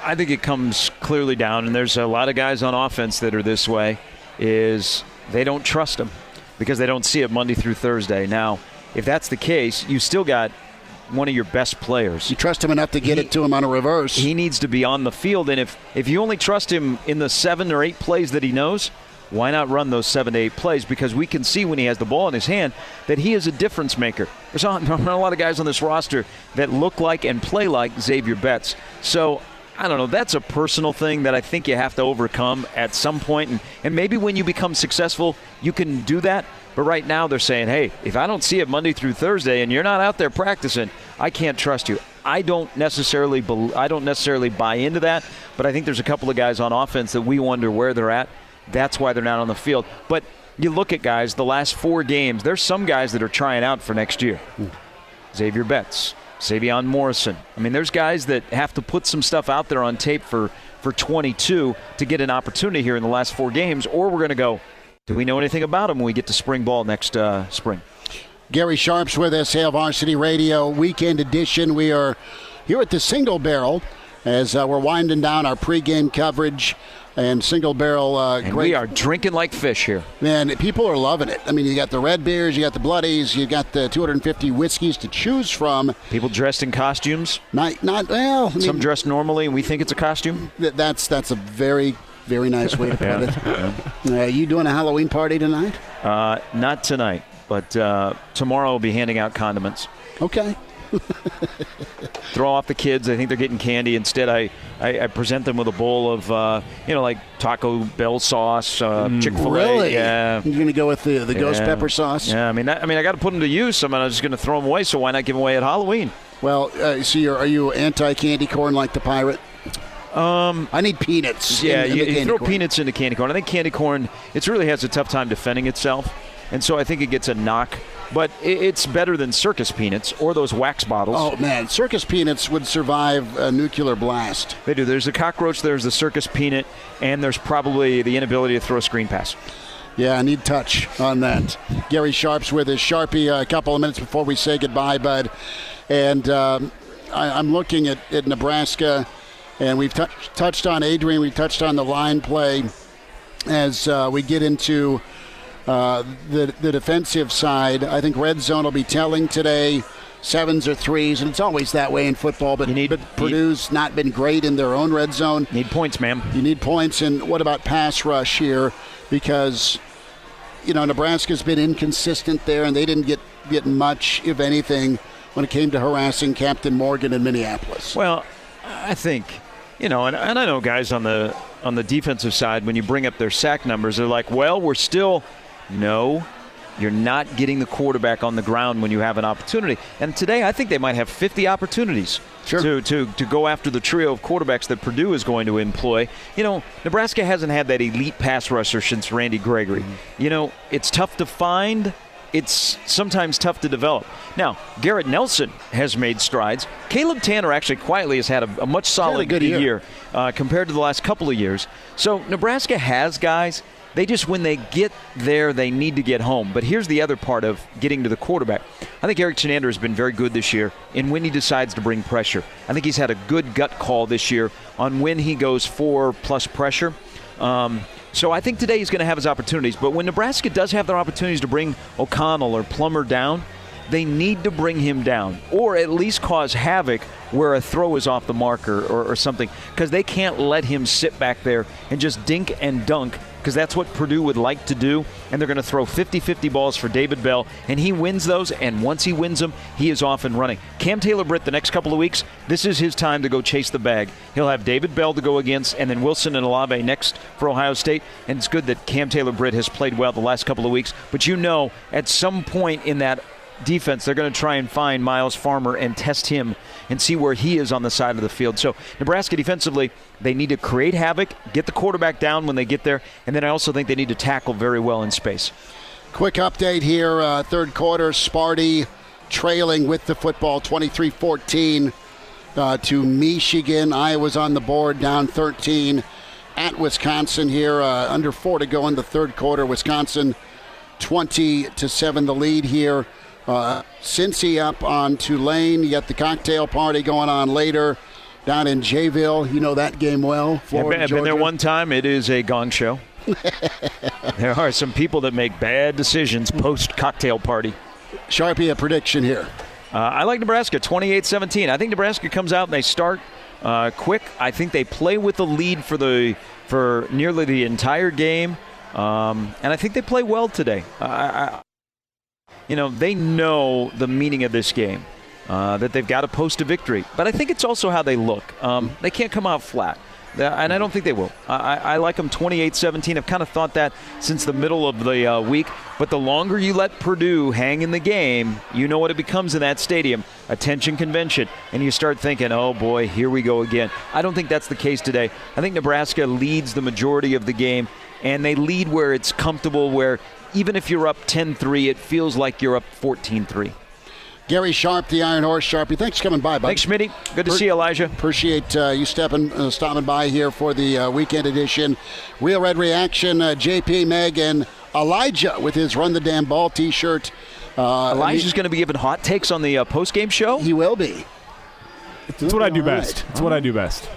I think it comes clearly down, and there's a lot of guys on offense that are this way, is they don't trust him because they don't see it Monday through Thursday. Now, if that's the case, you still got one of your best players. You trust him enough to get it to him on a reverse. He needs to be on the field, and if you only trust him in the 7 or 8 plays that he knows, why not run those 7 to 8 plays? Because we can see when he has the ball in his hand that he is a difference maker. There's not a lot of guys on this roster that look like and play like Xavier Betts. So, I don't know, that's a personal thing that I think you have to overcome at some point, and maybe when you become successful, you can do that. But right now they're saying, hey, if I don't see it Monday through Thursday and you're not out there practicing, I can't trust you. I don't necessarily buy into that, but I think there's a couple of guys on offense that we wonder where they're at. That's why they're not on the field. But you look at guys, the last 4 games, there's some guys that are trying out for next year. Xavier Betts, Savion Morrison. I mean, there's guys that have to put some stuff out there on tape for 22 to get an opportunity here in the last 4 games, or we're going to go, do we know anything about him when we get to spring ball next spring? Gary Sharp's with us, Hail Varsity Radio Weekend Edition. We are here at the Single Barrel as we're winding down our pregame coverage. And Single Barrel, and great. We are drinking like fish here. Man, people are loving it. I mean, you got the red beers, you got the bloodies, you got the 250 whiskeys to choose from. People dressed in costumes. Not well. Some dressed normally, and we think it's a costume. That's a very, very nice way to put it. You doing a Halloween party tonight? Not tonight, but tomorrow we'll be handing out condiments. Okay. Throw off the kids. I think they're getting candy. Instead, I present them with a bowl of, like Taco Bell sauce, Chick-fil-A. Really? Yeah. You're going to go with the ghost pepper sauce? Yeah, I got to put them to use. I'm just going to throw them away, so why not give them away at Halloween? Well, are you anti-candy corn like the pirate? I need peanuts. Yeah, you throw corn. peanuts into candy corn. I think candy corn, it really has a tough time defending itself, and so I think it gets a knock. But it's better than circus peanuts or those wax bottles. Oh, man. Circus peanuts would survive a nuclear blast. They do. There's the cockroach, there's the circus peanut, and there's probably the inability to throw a screen pass. Yeah, I need touch on that. Gary Sharp's with us. Sharpie, a couple of minutes before we say goodbye, bud. And I'm looking at Nebraska, and we've touched on Adrian. We've touched on the line play as we get into the defensive side. I think red zone will be telling today. 7s or 3s, and it's always that way in football, but Purdue's not been great in their own red zone. Need points, ma'am. You need points, and what about pass rush here? Because, Nebraska's been inconsistent there, and they didn't get much, if anything, when it came to harassing Captain Morgan in Minneapolis. Well, I think, and I know guys on the defensive side, when you bring up their sack numbers, they're like, well, we're still – no, you're not getting the quarterback on the ground when you have an opportunity. And today I think they might have 50 opportunities to go after the trio of quarterbacks that Purdue is going to employ. Nebraska hasn't had that elite pass rusher since Randy Gregory. It's tough to find. It's sometimes tough to develop. Now, Garrett Nelson has made strides. Caleb Tanner actually quietly has had a much solid good year compared to the last couple of years. So Nebraska has guys. They just, when they get there, they need to get home. But here's the other part of getting to the quarterback. I think Eric Chenander has been very good this year in when he decides to bring pressure. I think he's had a good gut call this year on when he goes 4+ pressure. So I think today he's going to have his opportunities. But when Nebraska does have their opportunities to bring O'Connell or Plummer down, they need to bring him down or at least cause havoc where a throw is off the marker or something, because they can't let him sit back there and just dink and dunk, because that's what Purdue would like to do, and they're going to throw 50-50 balls for David Bell, and he wins those, and once he wins them, he is off and running. Cam Taylor-Britt, the next couple of weeks, this is his time to go chase the bag. He'll have David Bell to go against, and then Wilson and Olave next for Ohio State, and it's good that Cam Taylor-Britt has played well the last couple of weeks, but at some point in that defense, they're going to try and find Miles Farmer and test him and see where he is on the side of the field. So Nebraska defensively, they need to create havoc, get the quarterback down when they get there, and then I also think they need to tackle very well in space. Quick update here, third quarter, Sparty trailing with the football 23-14 to Michigan. Iowa's on the board, down 13 at Wisconsin here, under 4 to go in the third quarter. Wisconsin 20-7 the lead here. Cincy up on Tulane. You got the cocktail party going on later down in Jayville. You know that game well. Florida, I've been there one time. It is a gong show. There are some people that make bad decisions post-cocktail party. Sharpie, a prediction here. I like Nebraska, 28-17. I think Nebraska comes out and they start quick. I think they play with the lead for nearly the entire game. And I think they play well today. They know the meaning of this game, that they've got to post a victory. But I think it's also how they look. They can't come out flat, and I don't think they will. I like them 28-17. I've kind of thought that since the middle of the week. But the longer you let Purdue hang in the game, you know what it becomes in that stadium, attention convention. And you start thinking, oh, boy, here we go again. I don't think that's the case today. I think Nebraska leads the majority of the game, and they lead where it's comfortable, where even if you're up 10-3, it feels like you're up 14-3. Gary Sharp, the Iron Horse. Sharpie, thanks for coming by, bud. Thanks, Schmitty. Good to see you, Elijah. Appreciate you stopping by here for the weekend edition. Real Red Reaction, JP, Meg, and Elijah with his Run the Damn Ball T-shirt. Elijah's going to be giving hot takes on the post-game show? He will be. It's what I do best. It's what I do best.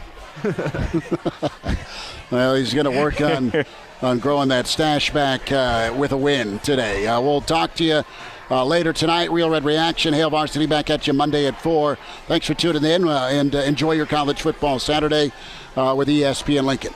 Well, he's going to work on growing that stash back with a win today. We'll talk to you later tonight. Real Red Reaction. Hail Varsity back at you Monday at 4. Thanks for tuning in, and enjoy your college football Saturday with ESPN Lincoln.